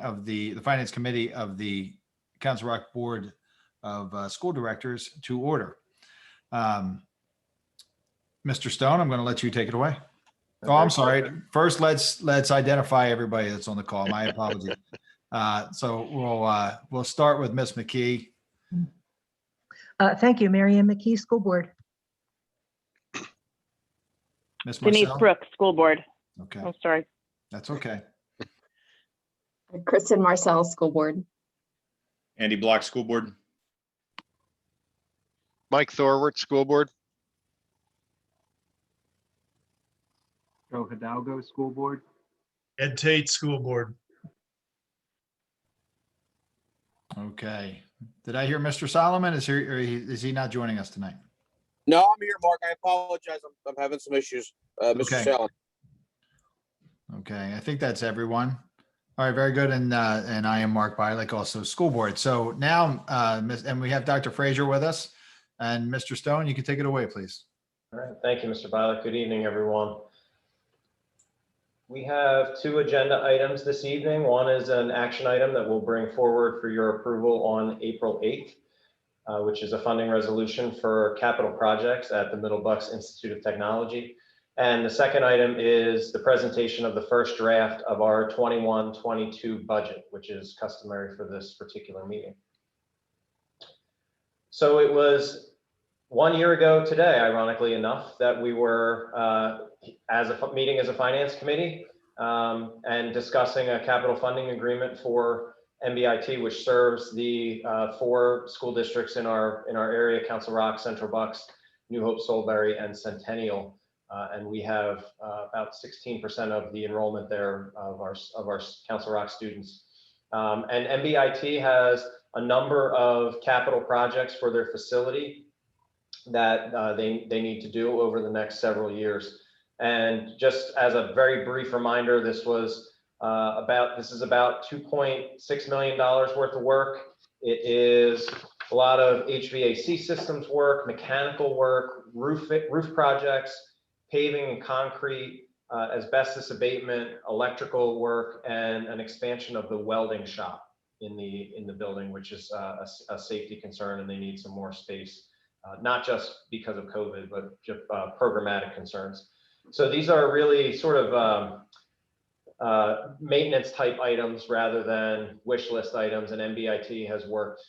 of the Finance Committee of the Council Rock Board of School Directors to order. Mr. Stone, I'm going to let you take it away. Oh, I'm sorry. First, let's identify everybody that's on the call. My apologies. So we'll start with Ms. McKee. Thank you, Mary Ann McKee, School Board. Ms. Denise Marcel? Brooks, School Board. Okay, I'm sorry. that's okay. Kristen Marcel, School Board. Andy Block, School Board. Mike Thorwart, School Board. Joe Hidalgo, School Board. Ed Tate, School Board. Okay. Did I hear Mr. Solomon? Is he not joining us tonight? No, I'm here, Mark. I apologize. I'm having some issues. Mr. Okay. Salem. Okay, I think that's everyone. All right, very good. And I am Mark Bialik, also School Board. So now, and we have Dr. Frazier with us. And Mr. Stone, you can take it away, please. All right, thank you, Mr. Bialik. Good evening, everyone. We have two agenda items this evening. One is an action item that we'll bring forward for your approval on April 8th, which is a funding resolution for capital projects at the Middle Bucks Institute of Technology. And the second item is the presentation of the first draft of our 21-22 budget, which is customary for this particular meeting. So it was 1 year ago today, ironically enough, that we were meeting as a finance committee and discussing a capital funding agreement for MBIT, which serves the 4 school districts in our area: Council Rock, Central Bucks, New Hope, Solebury, and Centennial. And we have about 16% of the enrollment there of our Council Rock students. And MBIT has a number of capital projects for their facility that they need to do over the next several years. And just as a very brief reminder, this is about $2.6 million worth of work. It is a lot of HVAC systems work, mechanical work, roof projects, paving and concrete, asbestos abatement, electrical work, and an expansion of the welding shop in the building, which is a safety concern, and they need some more space, not just because of COVID, but just programmatic concerns. So these are really sort of maintenance type items rather than wish list items, and MBIT has worked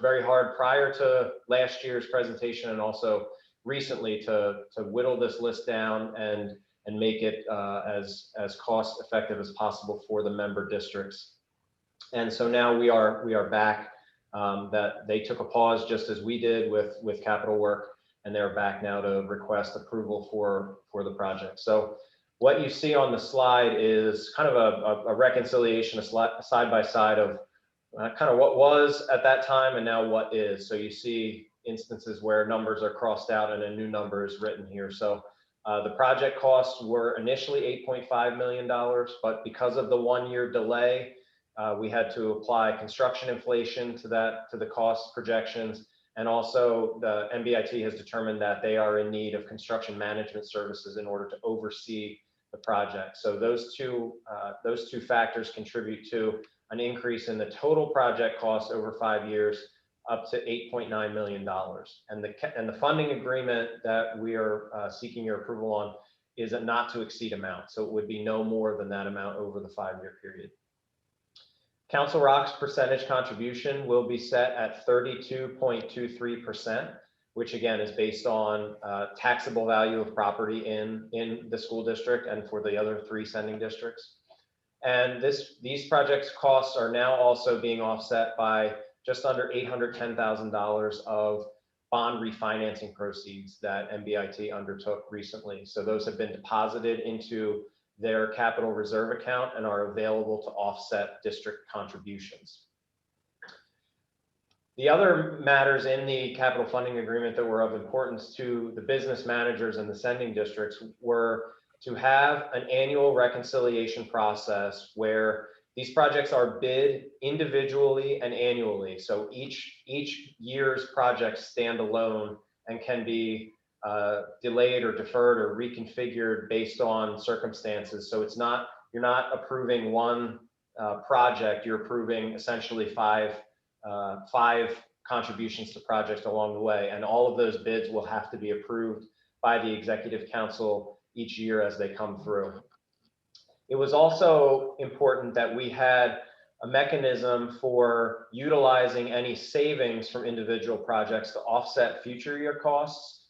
very hard prior to last year's presentation and also recently to whittle this list down and make it as cost effective as possible for the member districts. And so now we are back. That they took a pause just as we did with capital work, and they're back now to request approval for the project. So what you see on the slide is kind of a reconciliation, a side by side of kind of what was at that time and now what is. So you see instances where numbers are crossed out and a new number is written here. So the project costs were initially $8.5 million, but because of the 1 year delay, we had to apply construction inflation to the cost projections. And also the MBIT has determined that they are in need of construction management services in order to oversee the project. So those two factors contribute to an increase in the total project cost over 5 years up to $8.9 million. And the funding agreement that we are seeking your approval on is a not to exceed amount. So it would be no more than that amount over the 5 year period. Council Rock's percentage contribution will be set at 32.23%, which again is based on taxable value of property in the school district and for the other 3 sending districts. And these projects costs are now also being offset by just under $810,000 of bond refinancing proceeds that MBIT undertook recently. So those have been deposited into their capital reserve account and are available to offset district contributions. The other matters in the capital funding agreement that were of importance to the business managers and the sending districts were to have an annual reconciliation process where these projects are bid individually and annually. So each year's projects stand alone and can be delayed or deferred or reconfigured based on circumstances. So you're not approving one project, you're approving essentially five contributions to projects along the way. And all of those bids will have to be approved by the Executive Council each year as they come through. It was also important that we had a mechanism for utilizing any savings from individual projects to offset future year costs.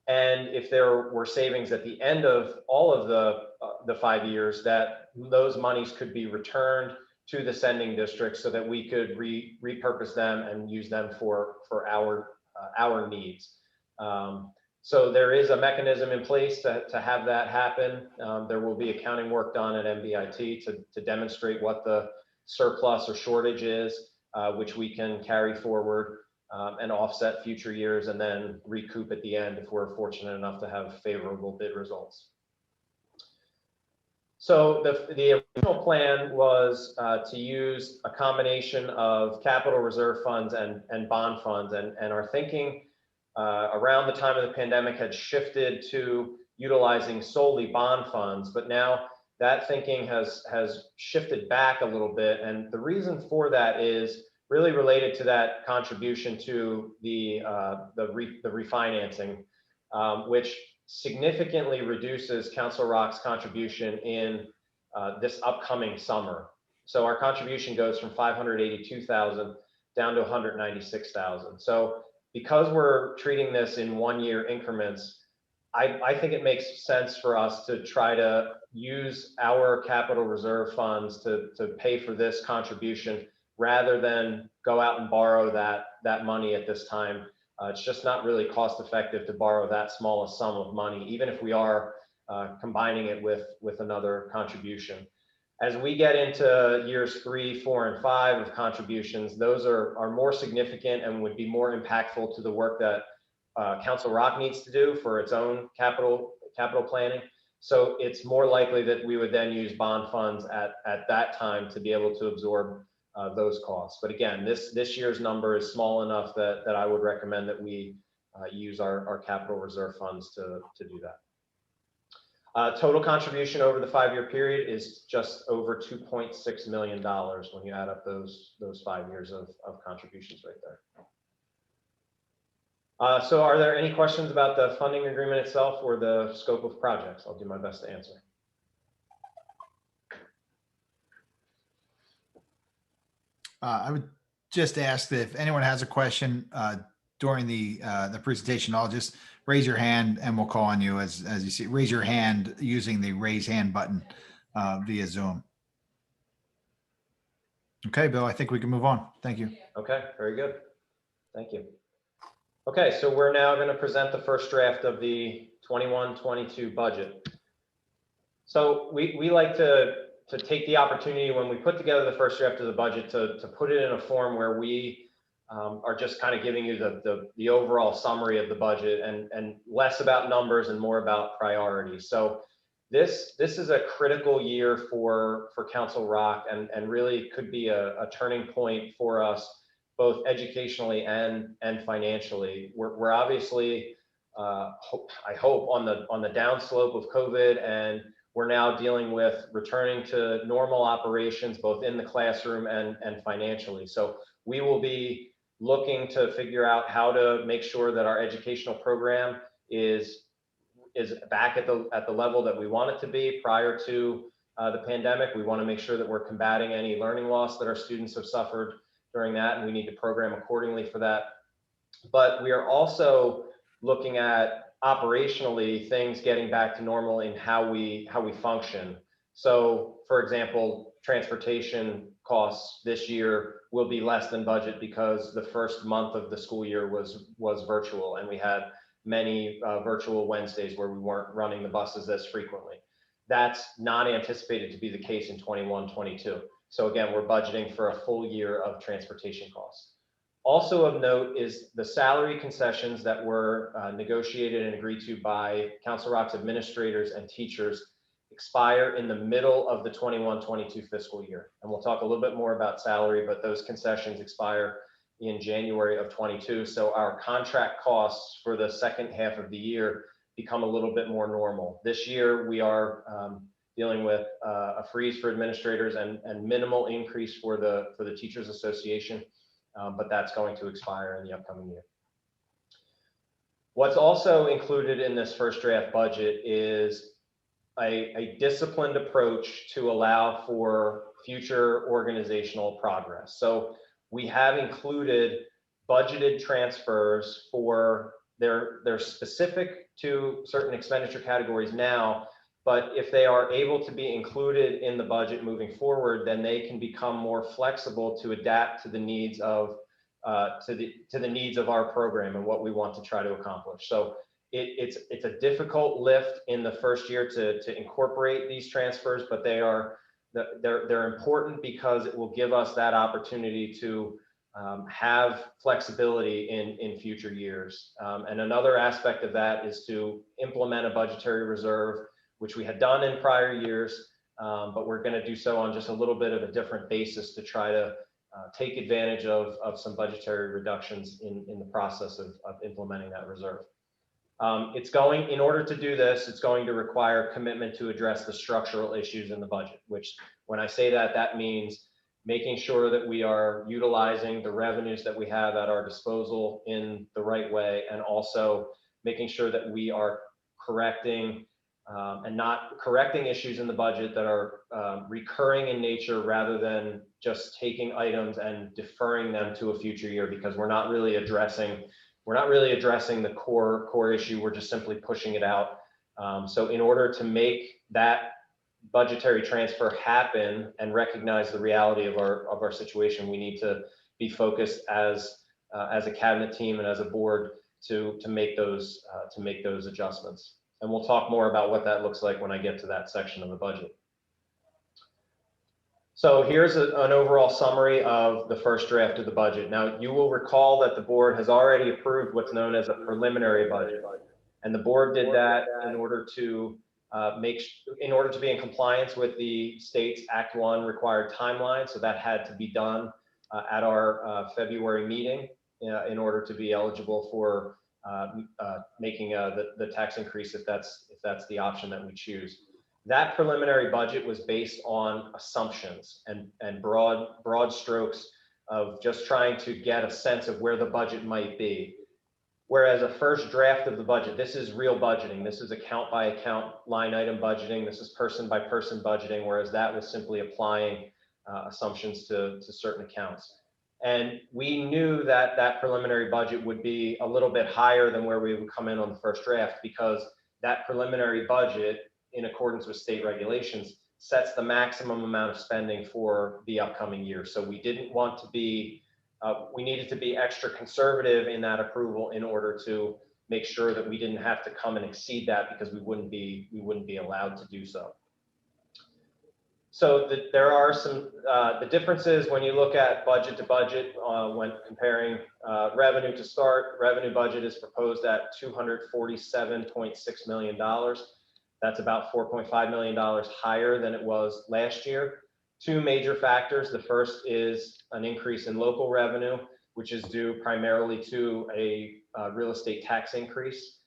And if there were savings at the end of all of the 5 years, that those monies could be returned to the sending district so that we could repurpose them and use them for our needs. So there is a mechanism in place to have that happen. There will be accounting work done at MBIT to demonstrate what the surplus or shortage is, which we can carry forward and offset future years and then recoup at the end if we're fortunate enough to have favorable bid results. So the original plan was to use a combination of capital reserve funds and bond funds, and our thinking around the time of the pandemic had shifted to utilizing solely bond funds, but now that thinking has shifted back a little bit. And the reason for that is really related to that contribution to the refinancing, which significantly reduces Council Rock's contribution in this upcoming summer. So our contribution goes from 582,000 down to 196,000. So because we're treating this in 1 year increments, I think it makes sense for us to try to use our capital reserve funds to pay for this contribution rather than go out and borrow that money at this time. It's just not really cost effective to borrow that small a sum of money, even if we are combining it with another contribution. As we get into years 3, 4, and 5 of contributions, those are more significant and would be more impactful to the work that Council Rock needs to do for its own capital planning. So it's more likely that we would then use bond funds at that time to be able to absorb those costs. But again, this year's number is small enough that I would recommend that we use our capital reserve funds to do that. Total contribution over the 5-year period is just over $2.6 million when you add up those 5 years of contributions right there. So are there any questions about the funding agreement itself or the scope of projects? I'll do my best to answer. I would just ask that if anyone has a question during the presentation, I'll just raise your hand and we'll call on you as you see. Raise your hand using the raise hand button via Zoom. Okay, Bill, I think we can move on. Thank you. Okay, very good. Thank you. Okay, so we're now going to present the first draft of the 21-22 budget. So we like to take the opportunity when we put together the first draft of the budget to put it in a form where we are just kind of giving you the overall summary of the budget and less about numbers and more about priorities. So this is a critical year for Council Rock and really could be a turning point for us, both educationally and financially. We're obviously, I hope, on the downslope of COVID, and we're now dealing with returning to normal operations, both in the classroom and financially. So we will be looking to figure out how to make sure that our educational program is back at the level that we want it to be prior to the pandemic. We want to make sure that we're combating any learning loss that our students have suffered during that, and we need to program accordingly for that. But we are also looking at operationally things getting back to normal in how we function. So for example, transportation costs this year will be less than budget because the first month of the school year was virtual, and we had many virtual Wednesdays where we weren't running the buses as frequently. That's not anticipated to be the case in 21-22. So again, we're budgeting for a full year of transportation costs. Also of note is the salary concessions that were negotiated and agreed to by Council Rock's administrators and teachers expire in the middle of the 21-22 fiscal year. And we'll talk a little bit more about salary, but those concessions expire in January of 22. So our contract costs for the second half of the year become a little bit more normal. This year, we are dealing with a freeze for administrators and minimal increase for the Teachers Association, but that's going to expire in the upcoming year. What's also included in this first draft budget is a disciplined approach to allow for future organizational progress. So we have included budgeted transfers for they're specific to certain expenditure categories now, but if they are able to be included in the budget moving forward, then they can become more flexible to adapt to the needs of the needs of our program and what we want to try to accomplish. So it's a difficult lift in the first year to incorporate these transfers, but they're important because it will give us that opportunity to have flexibility in future years. And another aspect of that is to implement a budgetary reserve, which we had done in prior years, but we're going to do so on just a little bit of a different basis to try to take advantage of some budgetary reductions in the process of implementing that reserve. In order to do this, it's going to require commitment to address the structural issues in the budget, which when I say that, that means making sure that we are utilizing the revenues that we have at our disposal in the right way, and also making sure that we are correcting and not correcting issues in the budget that are recurring in nature, rather than just taking items and deferring them to a future year, because we're not really addressing the core issue. We're just simply pushing it out. So in order to make that budgetary transfer happen and recognize the reality of our situation, we need to be focused as a cabinet team and as a board to make those adjustments. And we'll talk more about what that looks like when I get to that section of the budget. So here's an overall summary of the first draft of the budget. Now, you will recall that the board has already approved what's known as a preliminary budget. And the board did that in order to be in compliance with the state's Act 1 required timeline. So that had to be done at our February meeting in order to be eligible for making the tax increase if that's the option that we choose. That preliminary budget was based on assumptions and broad strokes of just trying to get a sense of where the budget might be. Whereas a first draft of the budget, this is real budgeting. This is account by account line item budgeting. This is person by person budgeting, whereas that was simply applying assumptions to certain accounts. And we knew that that preliminary budget would be a little bit higher than where we would come in on the first draft, because that preliminary budget, in accordance with state regulations, sets the maximum amount of spending for the upcoming year. So we didn't want to be, we needed to be extra conservative in that approval in order to make sure that we didn't have to come and exceed that, because we wouldn't be allowed to do so. So there are some the differences when you look at budget to budget when comparing revenue to start. Revenue budget is proposed at $247.6 million. That's about $4.5 million higher than it was last year. Two major factors. The first is an increase in local revenue, which is due primarily to a real estate tax increase.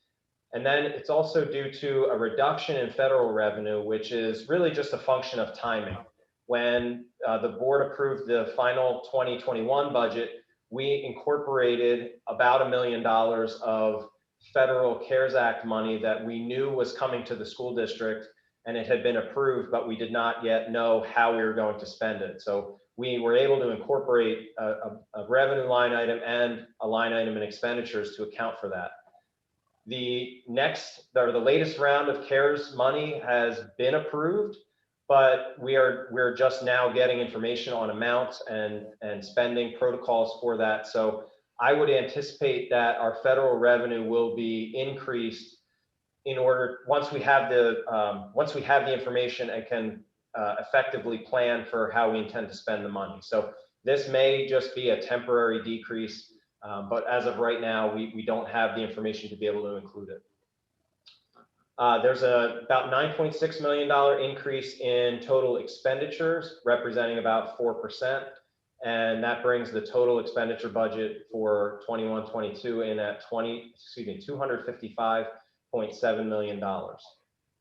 And then it's also due to a reduction in federal revenue, which is really just a function of timing. When the board approved the final 2021 budget, we incorporated about $1 million of federal CARES Act money that we knew was coming to the school district, and it had been approved, but we did not yet know how we were going to spend it. So we were able to incorporate a revenue line item and a line item in expenditures to account for that. The latest round of CARES money has been approved, but we're just now getting information on amounts and spending protocols for that. So I would anticipate that our federal revenue will be increased once we have the information and can effectively plan for how we intend to spend the money. So this may just be a temporary decrease, but as of right now, we don't have the information to be able to include it. There's about $9.6 million increase in total expenditures, representing about 4%. And that brings the total expenditure budget for 21-22 in at $255.7 million.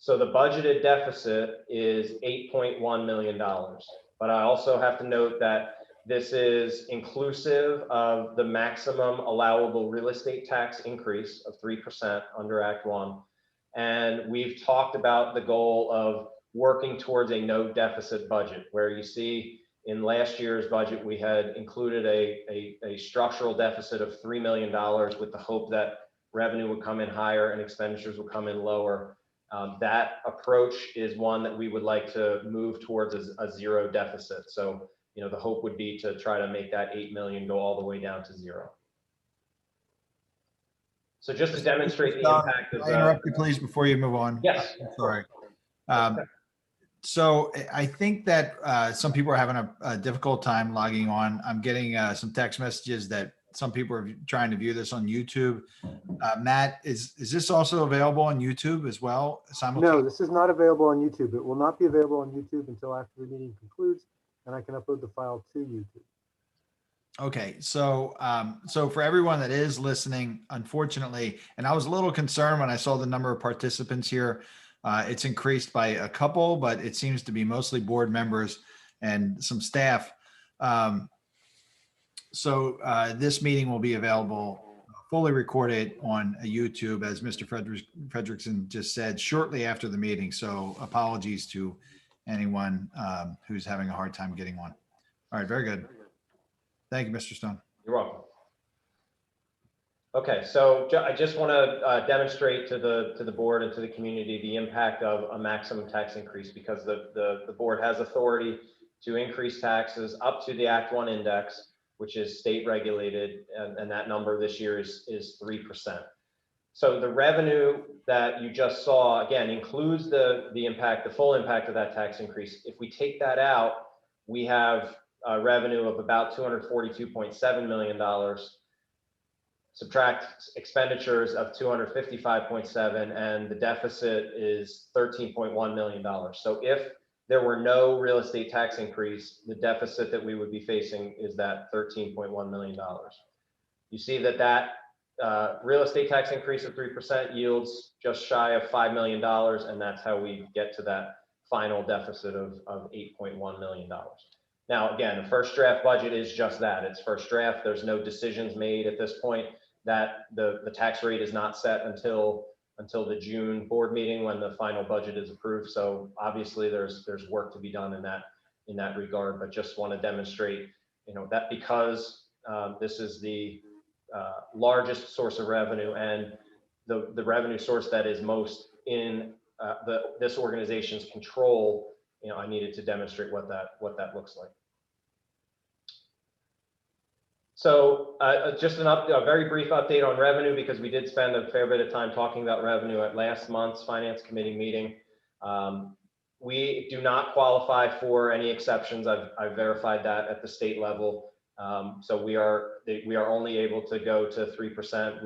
So the budgeted deficit is $8.1 million. But I also have to note that this is inclusive of the maximum allowable real estate tax increase of 3% under Act 1. And we've talked about the goal of working towards a no deficit budget, where you see in last year's budget, we had included a structural deficit of $3 million with the hope that revenue would come in higher and expenditures would come in lower. That approach is one that we would like to move towards a zero deficit. So, the hope would be to try to make that 8 million go all the way down to zero. So just to demonstrate the impact of Can I interrupt you, please, before you move on? Yes. I'm sorry. So I think that some people are having a difficult time logging on. I'm getting some text messages that some people are trying to view this on YouTube. Matt, is this also available on YouTube as well? No, this is not available on YouTube. It will not be available on YouTube until after the meeting concludes, and I can upload the file to YouTube. Okay, so so for everyone that is listening, unfortunately, and I was a little concerned when I saw the number of participants here. It's increased by a couple, but it seems to be mostly board members and some staff. So this meeting will be available fully recorded on YouTube, as Mr. Frederickson just said, shortly after the meeting. So apologies to anyone who's having a hard time getting on. All right, very good. Thank you, Mr. Stone. You're welcome. Okay, so I just want to demonstrate to the board and to the community the impact of a maximum tax increase, because the board has authority to increase taxes up to the Act 1 index, which is state regulated, and that number this year is 3%. So the revenue that you just saw, again, includes the impact, the full impact of that tax increase. If we take that out, we have revenue of about $242.7 million. Subtract expenditures of 255.7, and the deficit is $13.1 million. So if there were no real estate tax increase, the deficit that we would be facing is that $13.1 million. You see that real estate tax increase of 3% yields just shy of $5 million, and that's how we get to that final deficit of $8.1 million. Now, again, the first draft budget is just that. It's first draft. There's no decisions made at this point. That the tax rate is not set until the June board meeting, when the final budget is approved. So obviously there's work to be done in that regard, but just want to demonstrate, that because this is the largest source of revenue and the revenue source that is most in this organization's control, I needed to demonstrate what that looks like. So just a very brief update on revenue, because we did spend a fair bit of time talking about revenue at last month's Finance Committee meeting. We do not qualify for any exceptions. I've verified that at the state level. So we are only able to go to 3%.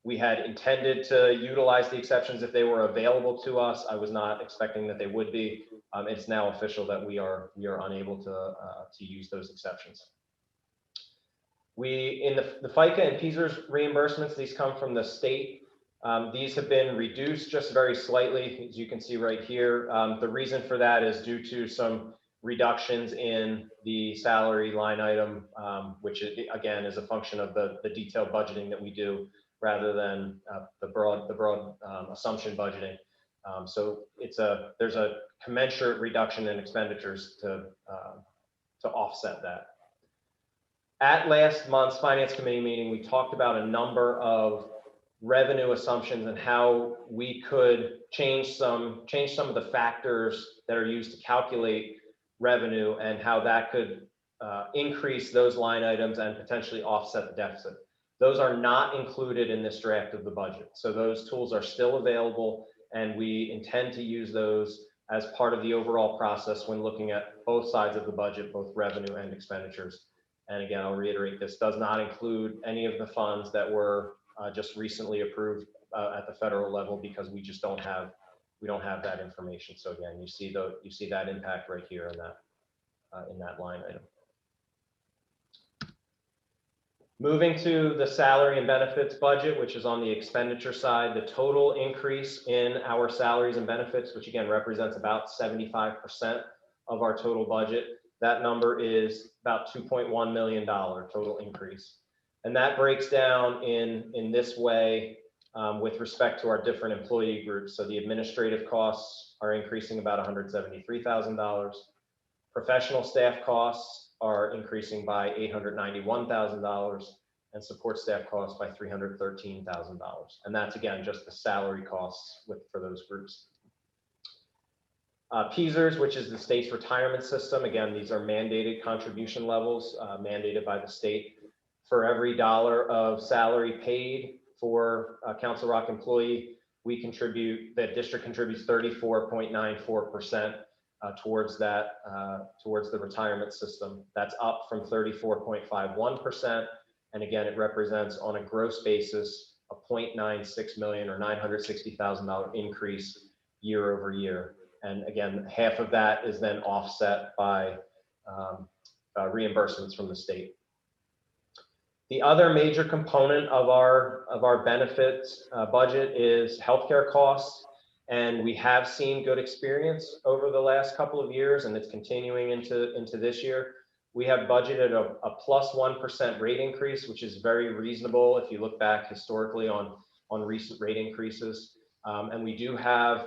We had intended to utilize the exceptions if they were available to us. I was not expecting that they would be. It's now official that we are unable to use those exceptions. In the Fica and Piezer's reimbursements, these come from the state. These have been reduced just very slightly, as you can see right here. The reason for that is due to some reductions in the salary line item, which again is a function of the detailed budgeting that we do, rather than the broad assumption budgeting. So there's a commensurate reduction in expenditures to offset that. At last month's Finance Committee meeting, we talked about a number of revenue assumptions and how we could change some of the factors that are used to calculate revenue, and how that could increase those line items and potentially offset the deficit. Those are not included in this draft of the budget. So those tools are still available, and we intend to use those as part of the overall process when looking at both sides of the budget, both revenue and expenditures. And again, I'll reiterate, this does not include any of the funds that were just recently approved at the federal level, because we just don't have that information. So again, you see that impact right here in that line item. Moving to the salary and benefits budget, which is on the expenditure side, the total increase in our salaries and benefits, which again represents about 75% of our total budget, that number is about $2.1 million total increase. And that breaks down in this way with respect to our different employee groups. So the administrative costs are increasing about $173,000. Professional staff costs are increasing by $891,000 and support staff costs by $313,000. And that's again, just the salary costs for those groups. Piezers, which is the state's retirement system. Again, these are mandated contribution levels mandated by the state. For every dollar of salary paid for a Council Rock employee, we contribute, the district contributes 34.94% towards that, towards the retirement system. That's up from 34.51%. And again, it represents on a gross basis, a 0.96 million or $960,000 increase year over year. And again, half of that is then offset by reimbursements from the state. The other major component of our benefits budget is healthcare costs. And we have seen good experience over the last couple of years, and it's continuing into this year. We have budgeted a plus 1% rate increase, which is very reasonable if you look back historically on recent rate increases. And we do have,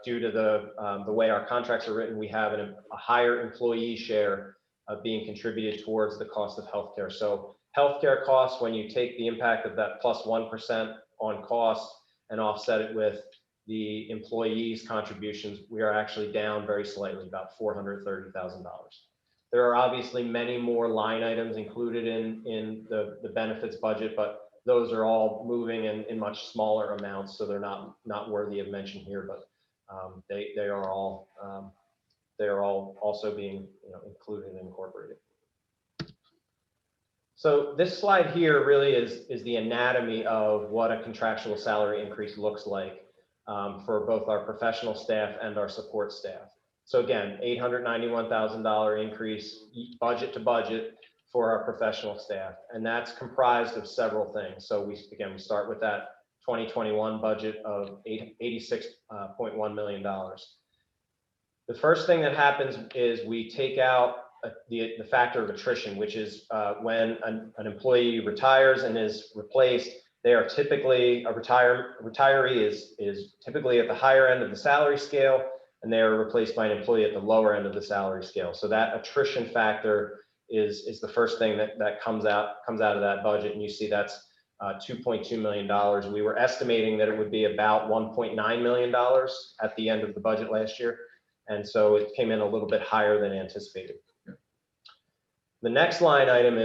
due to the way our contracts are written, we have a higher employee share being contributed towards the cost of healthcare. So healthcare costs, when you take the impact of that plus 1% on cost and offset it with the employees' contributions, we are actually down very slightly, about $430,000. There are obviously many more line items included in the benefits budget, but those are all moving in much smaller amounts, so they're not worthy of mention here. But they are all also being included and incorporated. So this slide here really is the anatomy of what a contractual salary increase looks like for both our professional staff and our support staff. So again, $891,000 increase budget to budget for our professional staff. And that's comprised of several things. So we start with that 2021 budget of $86.1 million. The first thing that happens is we take out the factor of attrition, which is when an employee retires and is replaced. They are typically, a retiree is typically at the higher end of the salary scale, and they are replaced by an employee at the lower end of the salary scale. So that attrition factor is the first thing that comes out of that budget. And you see that's $2.2 million. We were estimating that it would be about $1.9 million at the end of the budget last year. And so it came in a little bit higher than anticipated. The next line item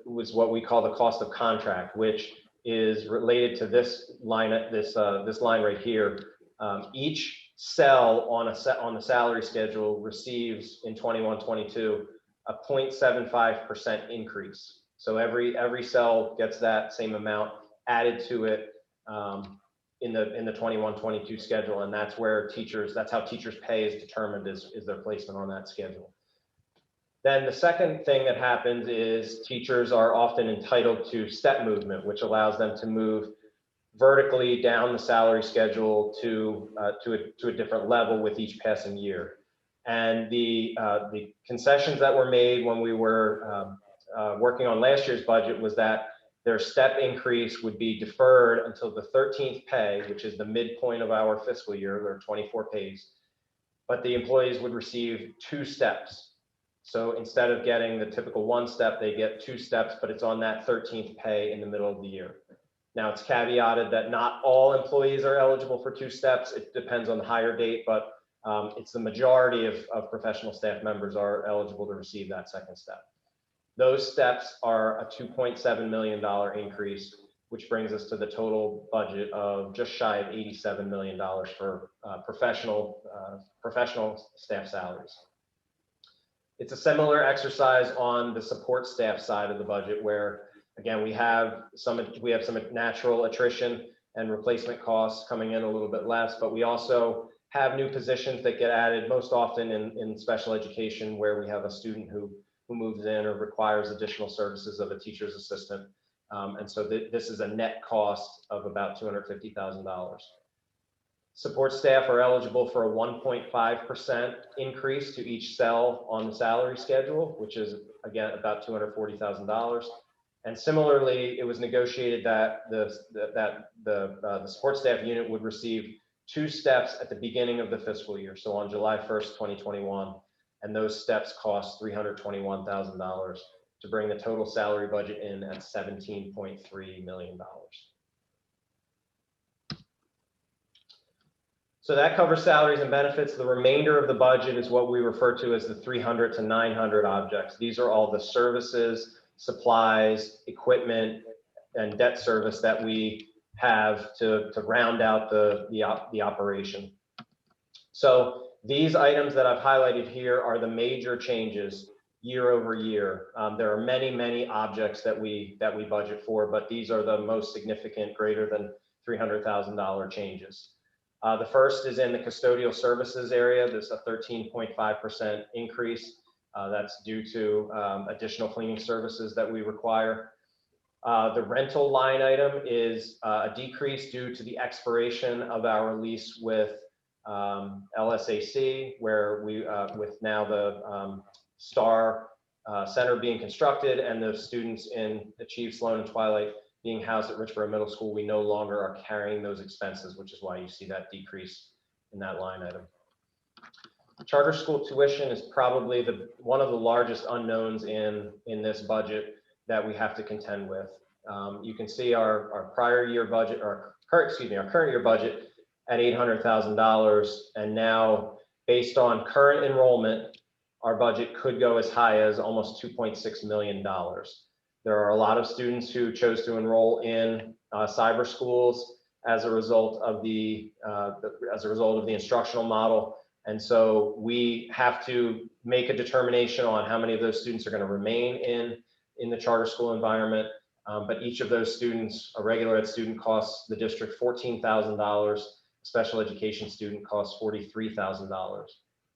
was what we call the cost of contract, which is related to this line, this line right here. Each cell on the salary schedule receives in 21-22 a 0.75% increase. So every cell gets that same amount added to it in the 21-22 schedule, and that's how teachers' pay is determined, is their placement on that schedule. Then the second thing that happens is teachers are often entitled to step movement, which allows them to move vertically down the salary schedule to a different level with each passing year. And the concessions that were made when we were working on last year's budget was that their step increase would be deferred until the 13th pay, which is the midpoint of our fiscal year. There are 24 pays, but the employees would receive 2 steps. So instead of getting the typical 1 step, they get 2 steps, but it's on that 13th pay in the middle of the year. Now it's caveated that not all employees are eligible for 2 steps. It depends on the hire date, but it's the majority of professional staff members are eligible to receive that second step. Those steps are a $2.7 million increase, which brings us to the total budget of just shy of $87 million for professional staff salaries. It's a similar exercise on the support staff side of the budget, where again we have some natural attrition and replacement costs coming in a little bit less, but we also have new positions that get added most often in special education, where we have a student who moves in or requires additional services of a teacher's assistant. And so this is a net cost of about $250,000. Support staff are eligible for a 1.5% increase to each cell on the salary schedule, which is again about $240,000. And similarly, it was negotiated that the support staff unit would receive 2 steps at the beginning of the fiscal year. So on July 1st, 2021, and those steps cost $321,000 to bring the total salary budget in at $17.3 million. So that covers salaries and benefits. The remainder of the budget is what we refer to as the 300 to 900 objects. These are all the services, supplies, equipment, and debt service that we have to round out the operation. So these items that I've highlighted here are the major changes year over year. There are many objects that we budget for, but these are the most significant, greater than $300,000 changes. The first is in the custodial services area. There's a 13.5% increase. That's due to additional cleaning services that we require. The rental line item is a decrease due to the expiration of our lease with LSAC, where we, with now the STAR Center being constructed and the students in Achieve, Sloan, and Twilight being housed at Richboro Middle School, we no longer are carrying those expenses, which is why you see that decrease in that line item. Charter school tuition is probably one of the largest unknowns in this budget that we have to contend with. You can see our current year budget at $800,000, and now based on current enrollment, our budget could go as high as almost $2.6 million. There are a lot of students who chose to enroll in cyber schools as a result of the instructional model. And so we have to make a determination on how many of those students are going to remain in the charter school environment. But each of those students, a regular ed student costs the district $14,000, a special education student costs $43,000.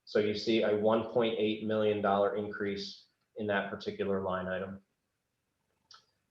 So you see a $1.8 million increase in that particular line item.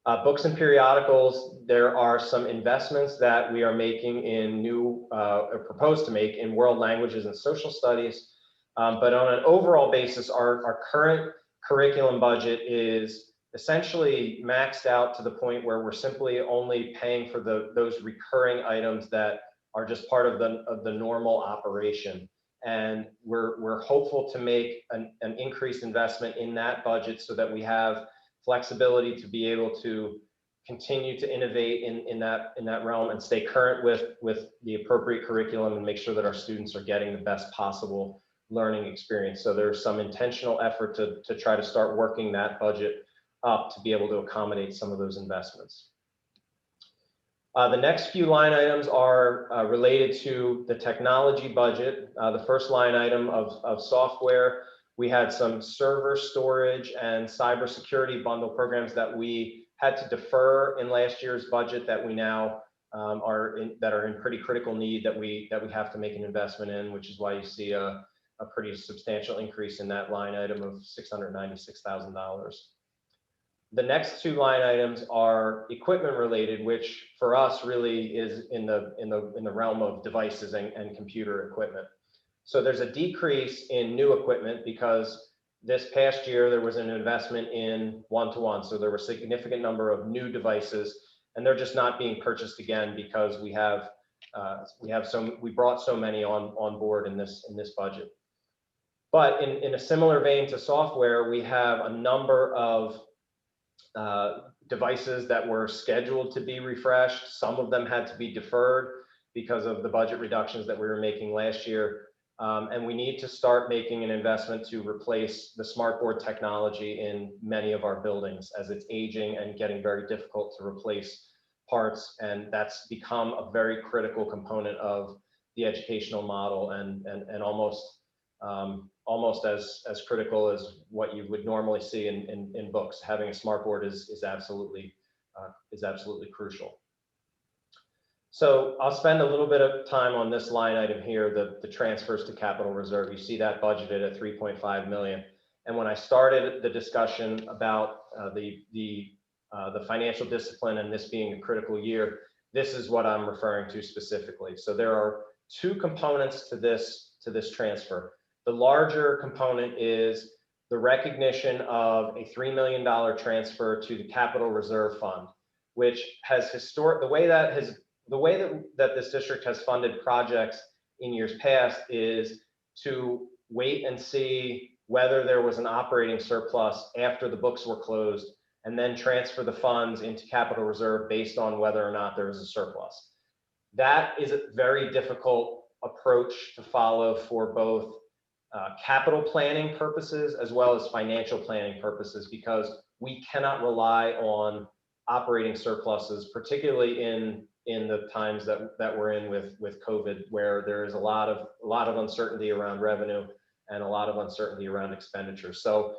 Books and periodicals, there are some investments that we are making in or proposed to make in world languages and social studies. But on an overall basis, our current curriculum budget is essentially maxed out to the point where we're simply only paying for those recurring items that are just part of the normal operation. And we're hopeful to make an increased investment in that budget so that we have flexibility to be able to continue to innovate in that realm and stay current with the appropriate curriculum and make sure that our students are getting the best possible learning experience. So there's some intentional effort to try to start working that budget up to be able to accommodate some of those investments. The next few line items are related to the technology budget. The first line item of software, we had some server storage and cybersecurity bundle programs that we had to defer in last year's budget that we now are in pretty critical need that we have to make an investment in, which is why you see a pretty substantial increase in that line item of $696,000. The next two line items are equipment related, which for us really is in the realm of devices and computer equipment. So there's a decrease in new equipment because this past year there was an investment in one-to-one. So there were a significant number of new devices, and they're just not being purchased again because we brought so many on board in this budget. But in a similar vein to software, we have a number of devices that were scheduled to be refreshed. Some of them had to be deferred because of the budget reductions that we were making last year. And we need to start making an investment to replace the smartboard technology in many of our buildings as it's aging and getting very difficult to replace parts. And that's become a very critical component of the educational model and almost as critical as what you would normally see in books. Having a smartboard is absolutely crucial. So I'll spend a little bit of time on this line item here, the transfers to capital reserve. You see that budgeted at $3.5 million. And when I started the discussion about the the financial discipline and this being a critical year, this is what I'm referring to specifically. So there are two components to this transfer. The larger component is the recognition of a $3 million transfer to the Capital Reserve Fund, which has the way that this district has funded projects in years past is to wait and see whether there was an operating surplus after the books were closed, and then transfer the funds into capital reserve based on whether or not there was a surplus. That is a very difficult approach to follow for both capital planning purposes as well as financial planning purposes, because we cannot rely on operating surpluses, particularly in the times that we're in with COVID, where there is a lot of uncertainty around revenue and a lot of uncertainty around expenditure. So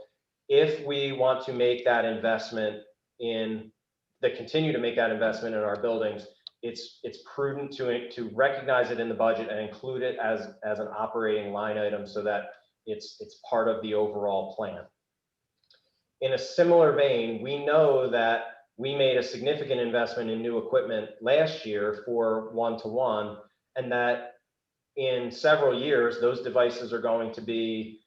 if we want to make that investment continue to make that investment in our buildings, it's prudent to recognize it in the budget and include it as an operating line item so that it's part of the overall plan. In a similar vein, we know that we made a significant investment in new equipment last year for one-to-one, and that in several years, those devices are going to be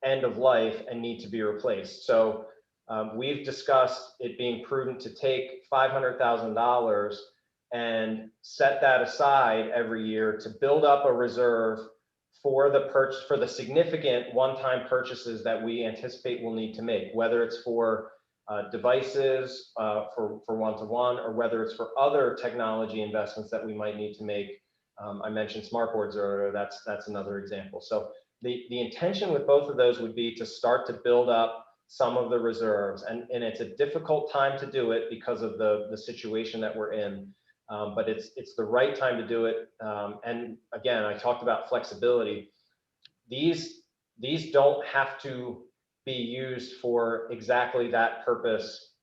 end of life and need to be replaced. So we've discussed it being prudent to take $500,000 and set that aside every year to build up a reserve for the significant one-time purchases that we anticipate we'll need to make, whether it's for devices for one-to-one, or whether it's for other technology investments that we might need to make. I mentioned smart boards earlier, that's another example. So the intention with both of those would be to start to build up some of the reserves, and it's a difficult time to do it because of the situation that we're in, but it's the right time to do it. And again, I talked about flexibility. These don't have to be used for exactly that purpose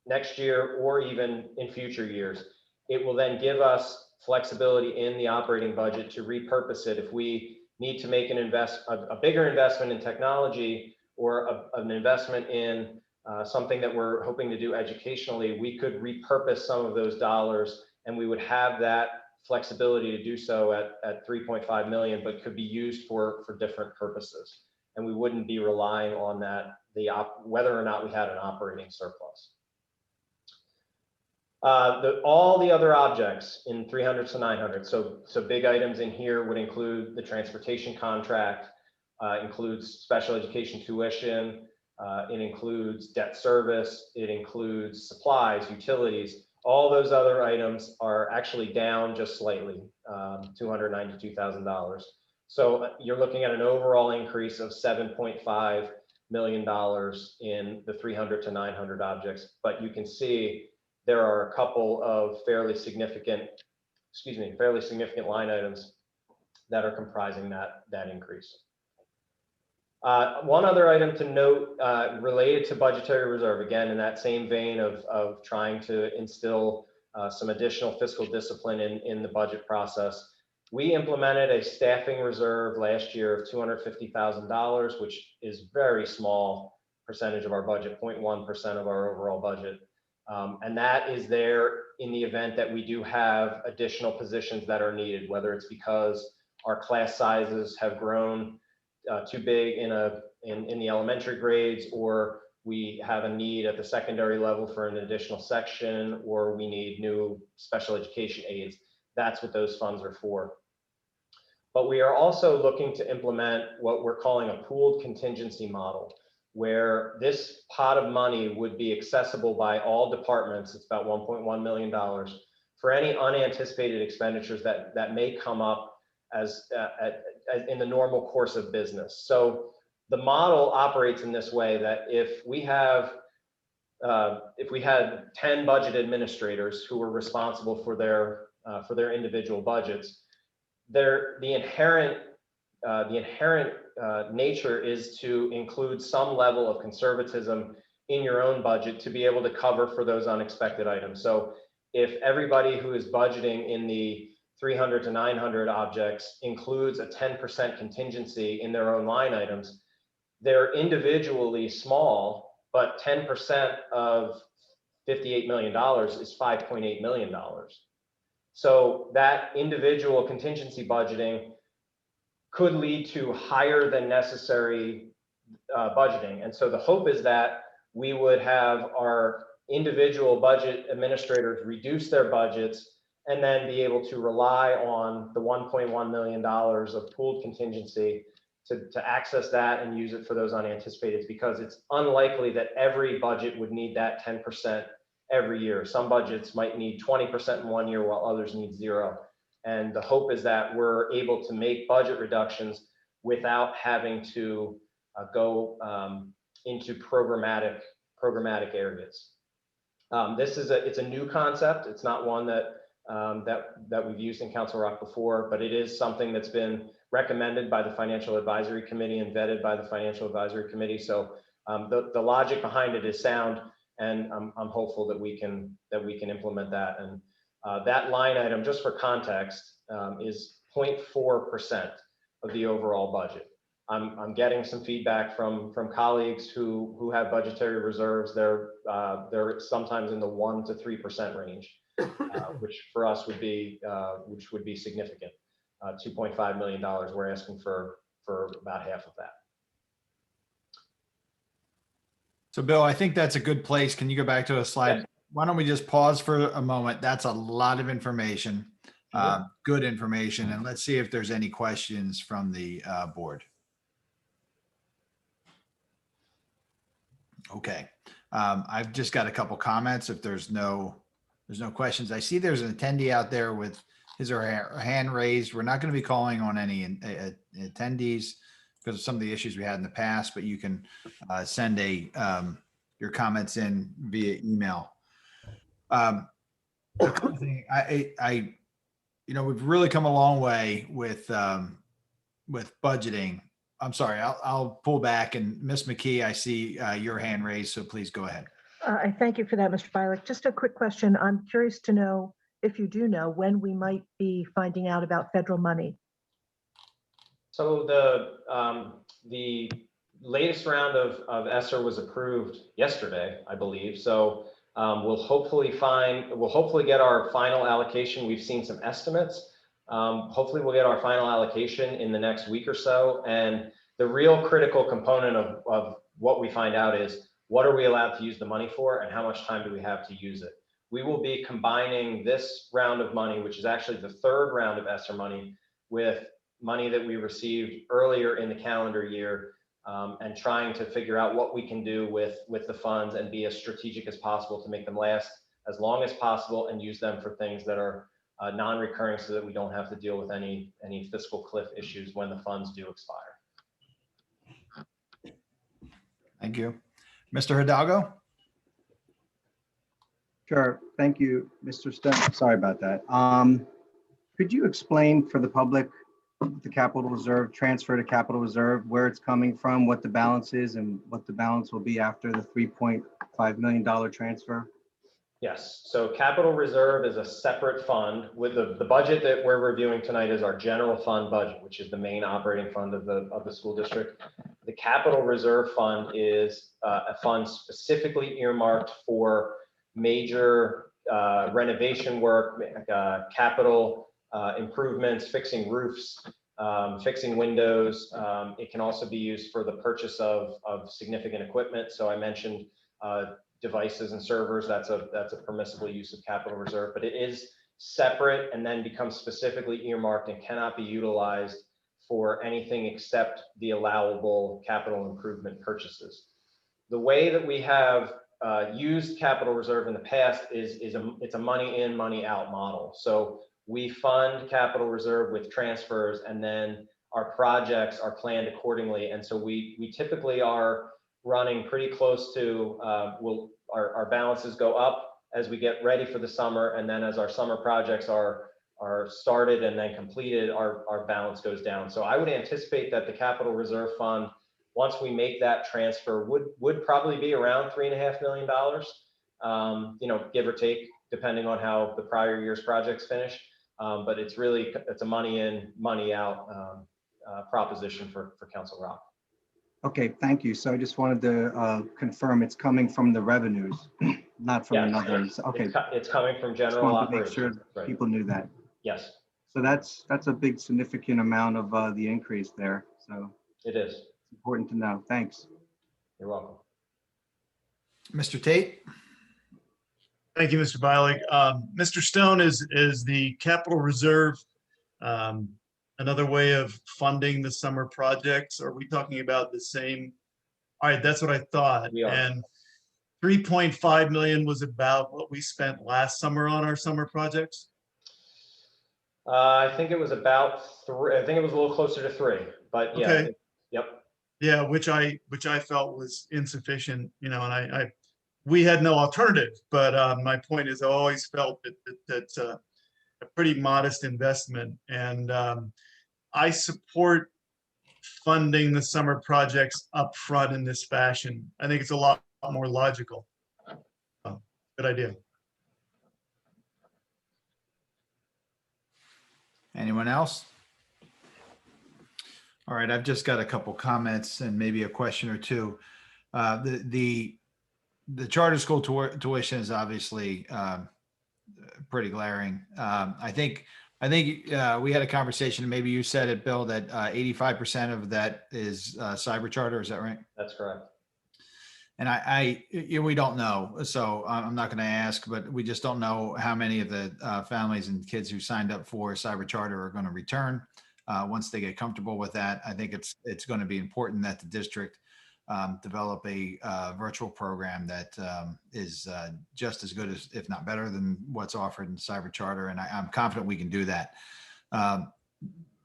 next year or even in future years. It will then give us flexibility in the operating budget to repurpose it if we need to make a bigger investment in technology, or an investment in something that we're hoping to do educationally. We could repurpose some of those dollars, and we would have that flexibility to do so at 3.5 million, but could be used for different purposes. And we wouldn't be relying on that, whether or not we had an operating surplus. All the other objects in 300 to 900, so big items in here would include the transportation contract, includes special education tuition, it includes debt service, it includes supplies, utilities. All those other items are actually down just slightly, $292,000. So you're looking at an overall increase of $7.5 million in the 300 to 900 objects, but you can see there are a couple of fairly significant line items that are comprising that increase. One other item to note related to budgetary reserve, again, in that same vein of trying to instill some additional fiscal discipline in the budget process. We implemented a staffing reserve last year of $250,000, which is very small percentage of our budget, 0.1% of our overall budget. And that is there in the event that we do have additional positions that are needed, whether it's because our class sizes have grown too big in the elementary grades, or we have a need at the secondary level for an additional section, or we need new special education aides. That's what those funds are for. But we are also looking to implement what we're calling a pooled contingency model, where this pot of money would be accessible by all departments. It's about $1.1 million for any unanticipated expenditures that may come up as in the normal course of business. So the model operates in this way, that if we had 10 budget administrators who were responsible for their individual budgets, the inherent nature is to include some level of conservatism in your own budget to be able to cover for those unexpected items. So if everybody who is budgeting in the 300 to 900 objects includes a 10% contingency in their own line items, they're individually small, but 10% of $58 million is $5.8 million. So that individual contingency budgeting could lead to higher than necessary budgeting. And so the hope is that we would have our individual budget administrators reduce their budgets and then be able to rely on the $1.1 million of pooled contingency to access that and use it for those unanticipated, because it's unlikely that every budget would need that 10% every year. Some budgets might need 20% in one year while others need 0. And the hope is that we're able to make budget reductions without having to go into programmatic areas. It's a new concept. It's not one that we've used in Council Rock before, but it is something that's been recommended by the Financial Advisory Committee and vetted by the Financial Advisory Committee. So the logic behind it is sound, and I'm hopeful that we can implement that. And that line item, just for context, is 0.4% of the overall budget. I'm getting some feedback from colleagues who have budgetary reserves. They're sometimes in the 1 to 3% range, which for us would be significant. $2.5 million. We're asking for about half of that. So Bill, I think that's a good place. Can you go back to a slide? Yes. Why don't we just pause for a moment? That's a lot of information, good information. And let's see if there's any questions from the board. Okay. I've just got a couple comments. If there's no questions. I see there's an attendee out there with his or her hand raised. We're not going to be calling on any attendees because of some of the issues we had in the past, but you can send your comments in via email. We've really come a long way with budgeting. I'm sorry, I'll pull back, and Ms. McKee, I see your hand raised, so please go ahead. I thank you for that, Mr. Bialik. Just a quick question. I'm curious to know, if you do know, when we might be finding out about federal money. So the latest round of ESSER was approved yesterday, I believe. So we'll hopefully get our final allocation. We've seen some estimates. Hopefully we'll get our final allocation in the next week or so. And the real critical component of what we find out is, what are we allowed to use the money for, and how much time do we have to use it? We will be combining this round of money, which is actually the third round of ESSER money, with money that we received earlier in the calendar year, and trying to figure out what we can do with the funds and be as strategic as possible to make them last as long as possible and use them for things that are non-recurring, so that we don't have to deal with any fiscal cliff issues when the funds do expire. Thank you. Mr. Hidalgo? Sure. Thank you, Mr. Stone. Sorry about that. Could you explain for the public the capital reserve, transfer to capital reserve, where it's coming from, what the balance is, and what the balance will be after the $3.5 million transfer? Yes. So capital reserve is a separate fund. With the budget that we're reviewing tonight is our general fund budget, which is the main operating fund of the school district. The capital reserve fund is a fund specifically earmarked for major renovation work, capital improvements, fixing roofs, fixing windows. It can also be used for the purchase of significant equipment. So I mentioned devices and servers. That's a permissible use of capital reserve, but it is separate and then becomes specifically earmarked and cannot be utilized for anything except the allowable capital improvement purchases. The way that we have used capital reserve in the past is it's a money in, money out model. So we fund capital reserve with transfers, and then our projects are planned accordingly. And so we typically are running pretty close to, our balances go up as we get ready for the summer. And then as our summer projects are started and then completed, our balance goes down. So I would anticipate that the capital reserve fund, once we make that transfer, would probably be around $3.5 million, give or take, depending on how the prior year's projects finish. But it's a money in, money out proposition for Council Rock. Okay, thank you. So I just wanted to confirm it's coming from the revenues not from Yes. another, okay. It's coming from Just general wanted to make sure operations. Right. people knew that. Yes, So that's a big, significant amount of the increase there, so it is. it's important to know. Thanks. You're welcome. Mr. Tate? Thank you, Mr. Bialik. Mr. Stone, is the capital reserve another way of funding the summer projects? Are we talking about the same? All right, that's what I thought. We are. And 3.5 million was about what we spent last summer on our summer projects. I think it was about 3. I think it was a little closer to 3, but yeah. Okay. Yep. Yeah, which I felt was insufficient, and we had no alternative. But my point is, I always felt that that's a pretty modest investment, and I support funding the summer projects up front in this fashion. I think it's a lot more logical. Good idea. Anyone else? All right, I've just got a couple comments and maybe a question or two. The charter school tuition is obviously pretty glaring. I think we had a conversation, and maybe you said it, Bill, that 85% of that is cyber charter. Is that right? That's correct. And we don't know, so I'm not going to ask, but we just don't know how many of the families and kids who signed up for cyber charter are going to return once they get comfortable with that. I think it's going to be important that the district develop a virtual program that is just as good as, if not better than what's offered in cyber charter. And I'm confident we can do that. I'm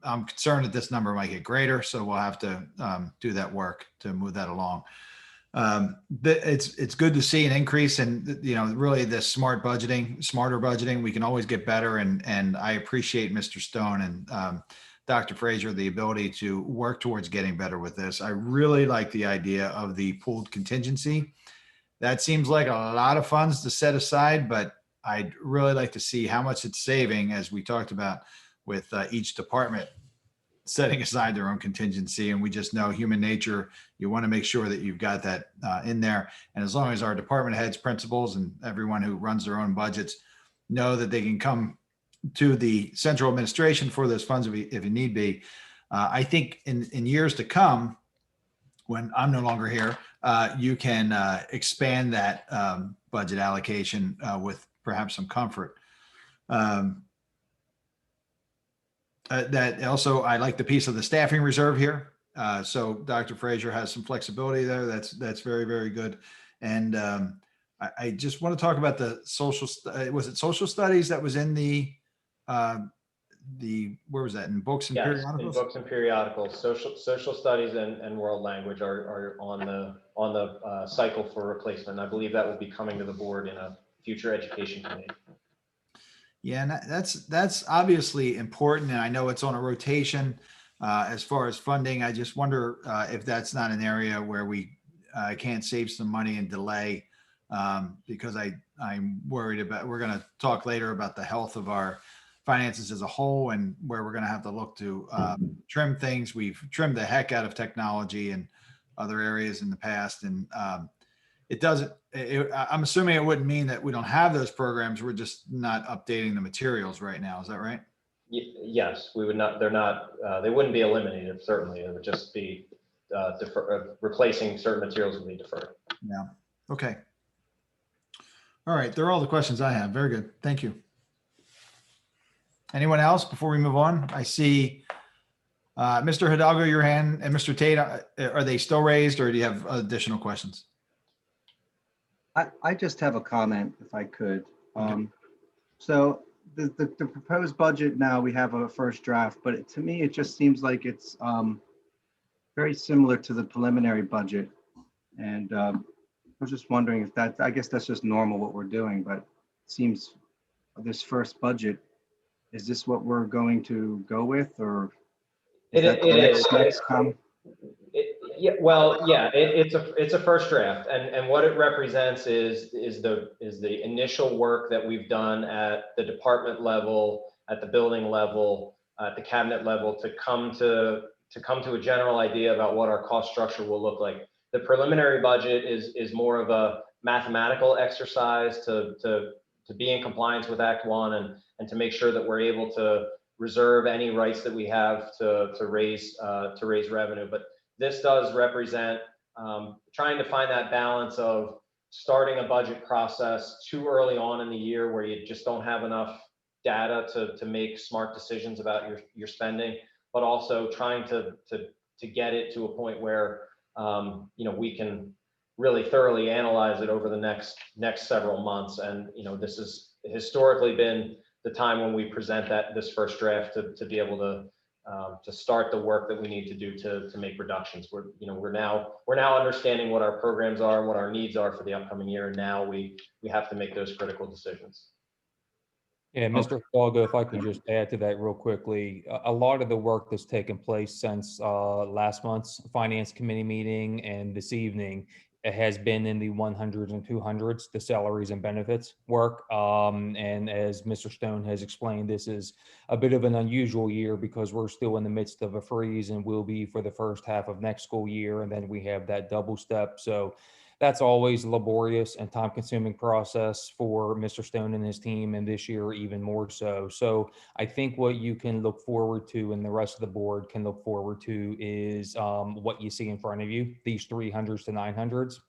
concerned that this number might get greater, so we'll have to do that work to move that along. But it's good to see an increase in, really the smarter budgeting. We can always get better. And I appreciate Mr. Stone and Dr. Frazier, the ability to work towards getting better with this. I really like the idea of the pooled contingency. That seems like a lot of funds to set aside, but I'd really like to see how much it's saving, as we talked about with each department setting aside their own contingency. And we just know human nature. You want to make sure that you've got that in there. And as long as our department heads, principals, and everyone who runs their own budgets know that they can come to the central administration for those funds if it need be. I think in years to come, when I'm no longer here, you can expand that budget allocation with perhaps some comfort. That also, I like the piece of the staffing reserve here. So Dr. Frazier has some flexibility there. That's very, very good. And I just want to talk about the was it social studies that was in where was that, in books and Yes, periodicals? in books and periodicals. Social studies and world language are on the cycle for replacement. I believe that will be coming to the board in a future education committee. Yeah, and that's obviously important, and I know it's on a rotation as far as funding. I just wonder if that's not an area where we can't save some money and delay, because I'm worried about, we're going to talk later about the health of our finances as a whole and where we're going to have to look to trim things. We've trimmed the heck out of technology and other areas in the past, and I'm assuming it wouldn't mean that we don't have those programs. We're just not updating the materials right now. Is that right? Yes, we would not. They wouldn't be eliminated. Certainly, it would just be replacing certain materials would be deferred. Yeah. Okay. All right. They're all the questions I have. Very good. Thank you. Anyone else before we move on? I see Mr. Hidalgo, your hand, and Mr. Tate. Are they still raised, or do you have additional questions? I just have a comment, if I could. So the proposed budget, now we have a first draft, but to me, it just seems like it's very similar to the preliminary budget. And I was just wondering if I guess that's just normal what we're doing, but it seems this first budget, is this what we're going to go with, or is that the next come? It's a first draft, and what it represents is the initial work that we've done at the department level, at the building level, at the cabinet level, to come to a general idea about what our cost structure will look like. The preliminary budget is more of a mathematical exercise to be in compliance with Act 1 and to make sure that we're able to reserve any rights that we have to raise revenue. But this does represent trying to find that balance of starting a budget process too early on in the year where you just don't have enough data to make smart decisions about your spending, but also trying to get it to a point where we can really thoroughly analyze it over the next several months. And this has historically been the time when we present this first draft to be able to start the work that we need to do to make reductions. We're now understanding what our programs are and what our needs are for the upcoming year, and now we have to make those critical decisions. Yeah, Mr. Hidalgo, if I could just add to that real quickly, a lot of the work that's taken place since last month's Finance Committee meeting and this evening, it has been in the 100s and 200s, the salaries and benefits work. And as Mr. Stone has explained, this is a bit of an unusual year because we're still in the midst of a freeze and will be for the first half of next school year. And then we have that double step. So that's always a laborious and time-consuming process for Mr. Stone and his team, and this year even more so. So I think what you can look forward to and the rest of the board can look forward to is what you see in front of you, these 300s to 900s.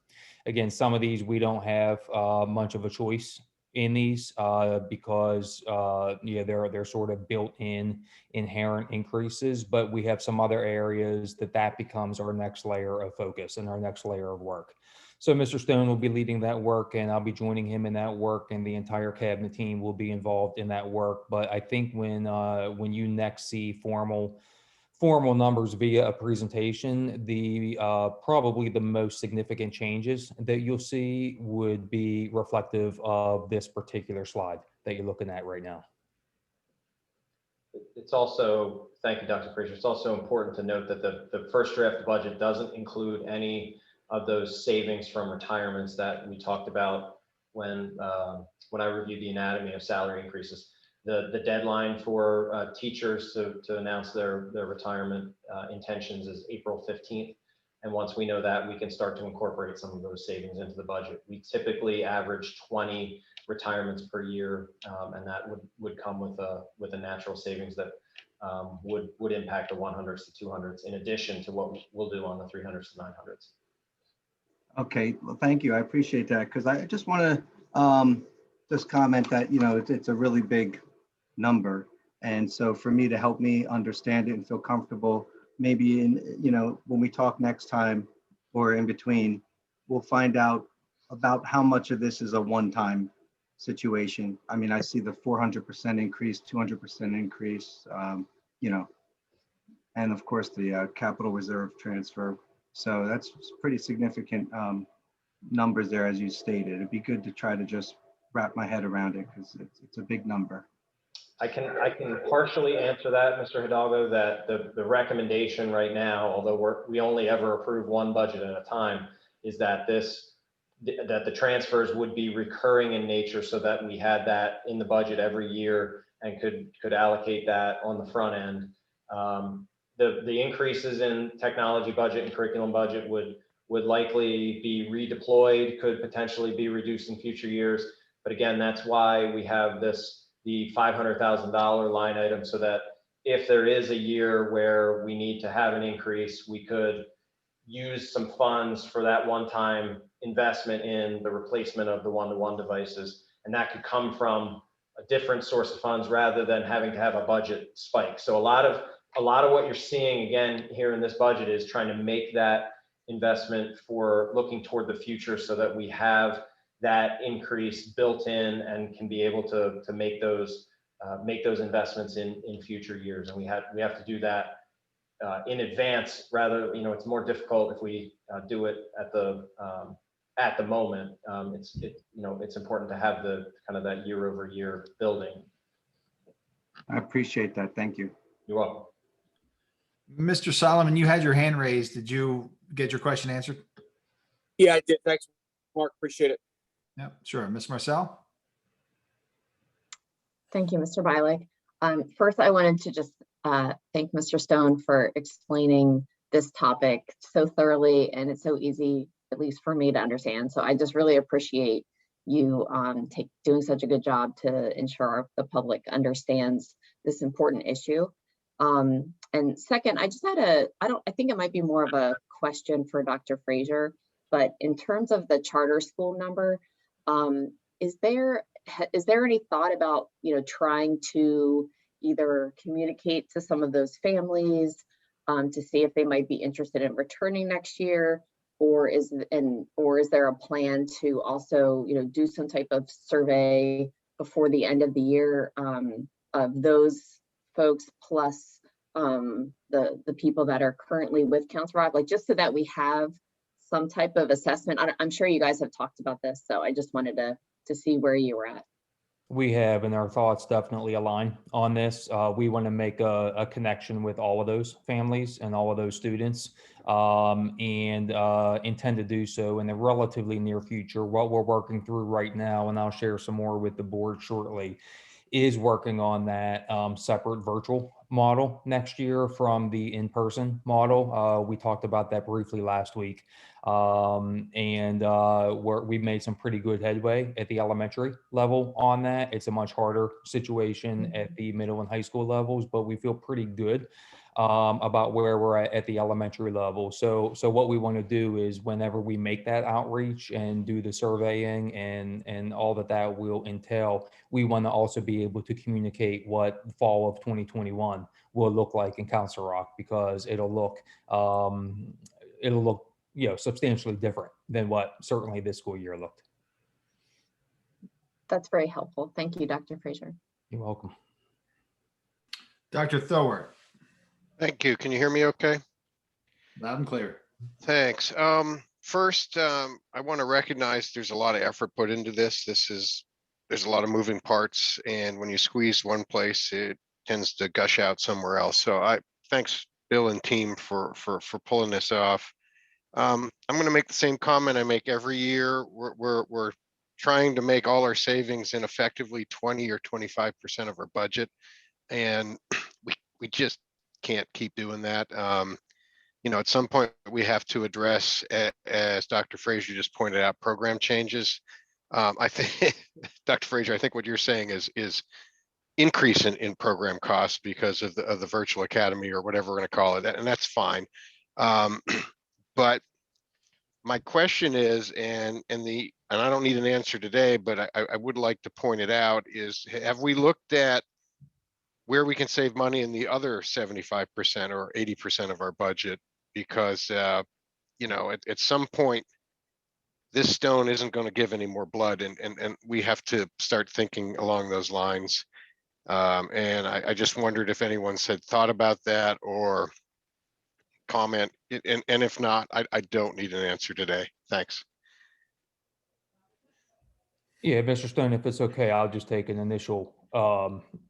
Again, some of these we don't have much of a choice in these because they're sort of built-in inherent increases, but we have some other areas that becomes our next layer of focus and our next layer of work. So Mr. Stone will be leading that work, and I'll be joining him in that work, and the entire cabinet team will be involved in that work. But I think when you next see formal numbers via a presentation, the probably the most significant changes that you'll see would be reflective of this particular slide that you're looking at right now. It's also, thank you, Dr. Frazier. It's also important to note that the first draft budget doesn't include any of those savings from retirements that we talked about when I reviewed the anatomy of salary increases. The deadline for teachers to announce their retirement intentions is April 15th. And once we know that, we can start to incorporate some of those savings into the budget. We typically average 20 retirements per year, and that would come with a natural savings that would impact the 100s to 200s in addition to what we'll do on the 300s to 900s. Okay, well, thank you. I appreciate that, because I just want to just comment that, it's a really big number. And so for me to help me understand it and feel comfortable, maybe when we talk next time or in between, we'll find out about how much of this is a one-time situation. I mean, I see the 400% increase, 200% increase, and of course the capital reserve transfer. So that's pretty significant numbers there, as you stated. It'd be good to try to just wrap my head around it because it's a big number. I can partially answer that, Mr. Hidalgo, that the recommendation right now, although we only ever approve one budget at a time, is that the transfers would be recurring in nature so that we had that in the budget every year and could allocate that on the front end. The increases in technology budget and curriculum budget would likely be redeployed, could potentially be reduced in future years. But again, that's why we have the $500,000 line item, so that if there is a year where we need to have an increase, we could use some funds for that one-time investment in the replacement of the one-to-one devices. And that could come from a different source of funds rather than having to have a budget spike. So a lot of what you're seeing again here in this budget is trying to make that investment for looking toward the future so that we have that increase built in and can be able to make those investments in future years. And we have to do that in advance. Rather, it's more difficult if we do it at the moment. It's important to have the kind of that year over year building. I appreciate that. Thank you. You're welcome. Mr. Solomon, you had your hand raised. Did you get your question answered? Yeah, I did. Thanks, Mark. Appreciate it. Yeah, sure. Ms. Marcel? Thank you, Mr. Bialik. First, I wanted to just thank Mr. Stone for explaining this topic so thoroughly, and it's so easy at least for me to understand. So I just really appreciate you doing such a good job to ensure the public understands this important issue. And second, I just had I think it might be more of a question for Dr. Frazier, but in terms of the charter school number, is there any thought about, trying to either communicate to some of those families to see if they might be interested in returning next year, or is there a plan to also, do some type of survey before the end of the year of those folks plus the people that are currently with Council Rock, like just so that we have some type of assessment? I'm sure you guys have talked about this, so I just wanted to see where you were at. We have, and our thoughts definitely align on this. We want to make a connection with all of those families and all of those students, and intend to do so in the relatively near future. What we're working through right now, and I'll share some more with the board shortly, is working on that separate virtual model next year from the in-person model. We talked about that briefly last week. We've made some pretty good headway at the elementary level on that. It's a much harder situation at the middle and high school levels, but we feel pretty good about where we're at the elementary level. So what we want to do is whenever we make that outreach and do the surveying and all that will entail, we want to also be able to communicate what fall of 2021 will look like in Council Rock, because it'll look substantially different than what certainly this school year looked. That's very helpful. Thank you, Dr. Frazier. You're welcome. Dr. Thorwart, Thank you. Can you hear me okay? loud and clear. Thanks. First, I want to recognize there's a lot of effort put into this. There's a lot of moving parts, and when you squeeze one place, it tends to gush out somewhere else. So thanks Bill and team for pulling this off. I'm going to make the same comment I make every year. We're trying to make all our savings in effectively 20 or 25% of our budget, and we just can't keep doing that. At some point we have to address, as Dr. Frazier just pointed out, program changes. I think Dr. Frazier, I think what you're saying is increase in program costs because of the virtual academy or whatever we're going to call it, and that's fine. But my question is, and I don't need an answer today, but I would like to point it out, is have we looked at where we can save money in the other 75% or 80% of our budget? Because at some point this stone isn't going to give any more blood, and we have to start thinking along those lines. And I just wondered if anyone's had thought about that or comment, and if not, I don't need an answer today. Thanks. Yeah, Mr. Stone, if it's okay, I'll just take an initial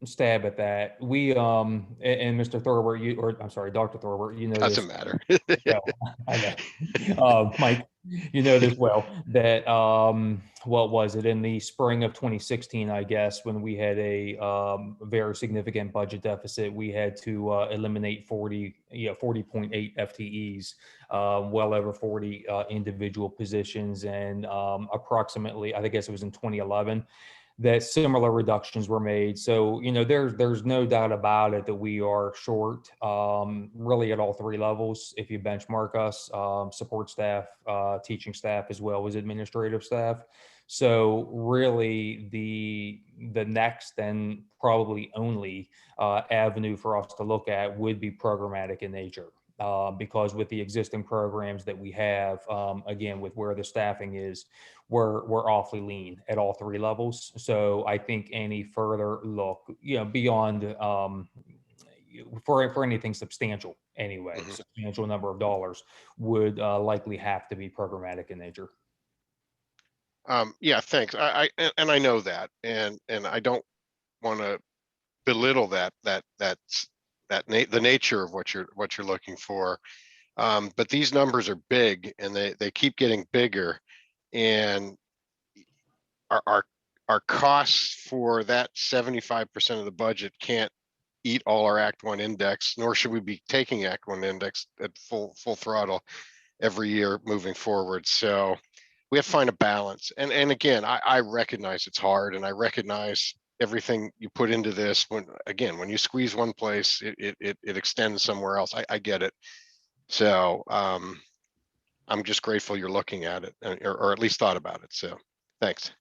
stab at that. We and Mr. Thorwart, I'm sorry, Dr. Thorwart, Doesn't matter. Well, I know. Mike, you know this well, that what was it, in the spring of 2016, I guess, when we had a very significant budget deficit, we had to eliminate 40.8 FTEs, well over 40 individual positions, and approximately, I guess it was in 2011, that similar reductions were made. So, there's no doubt about it that we are short, really at all three levels. If you benchmark us, support staff, teaching staff, as well as administrative staff. So really the next and probably only avenue for us to look at would be programmatic in nature. Because with the existing programs that we have, again, with where the staffing is, we're awfully lean at all three levels. So I think any further look, beyond for anything substantial anyway, substantial number of dollars, would likely have to be programmatic in nature. Yeah, thanks. I know that, and I don't want to belittle the nature of what you're looking for, but these numbers are big, and they keep getting bigger, and our costs for that 75% of the budget can't eat all our Act 1 index, nor should we be taking Act 1 index at full throttle. every year moving forward. So we have to find a balance. And again, I recognize it's hard, and I recognize everything you put into this. When you squeeze one place, it extends somewhere else. I get it. So I'm just grateful you're looking at it, or at least thought about it. So thanks.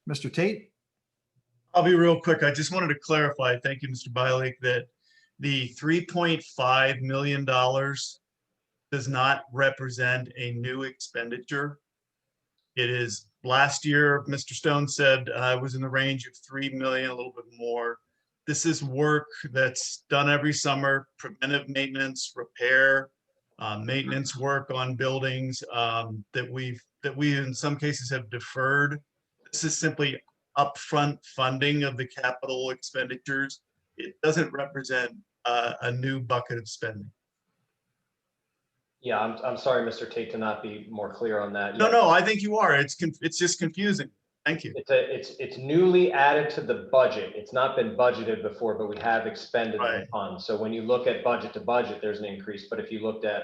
Mr. Tate? I'll be real quick. I just wanted to clarify, thank you, Mr. Bialik, that the $3.5 million does not represent a new expenditure. It is, last year, Mr. Stone said it was in the range of 3 million, a little bit more. This is work that's done every summer, preventive maintenance, repair, maintenance work on buildings that we in some cases have deferred. This is simply upfront funding of the capital expenditures. It doesn't represent a new bucket of spending. Yeah, I'm sorry, Mr. Tate, to not be more clear on that. No, no, I think you are. It's just confusing. Thank you. It's newly added to the budget. It's not been budgeted before, but we have expended the Right. funds. So when you look at budget to budget, there's an increase. But if you looked at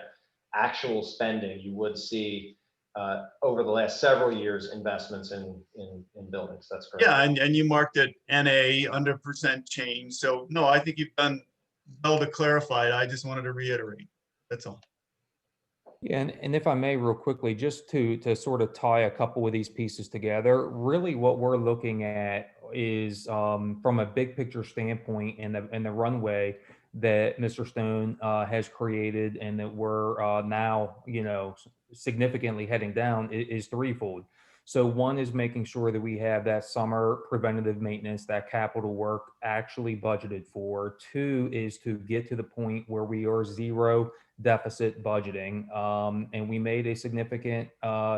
actual spending, you would see over the last several years investments in buildings. That's correct. Yeah, and you marked it NA under percent change. So no, I think you've done well to clarify it. I just wanted to reiterate. That's all. Yeah, and if I may, real quickly, just to sort of tie a couple of these pieces together, really what we're looking at is from a big picture standpoint and the runway that Mr. Stone has created and that we're now, significantly heading down is threefold. So one is making sure that we have that summer preventative maintenance, that capital work actually budgeted for. Two is to get to the point where we are zero deficit budgeting. And we made a significant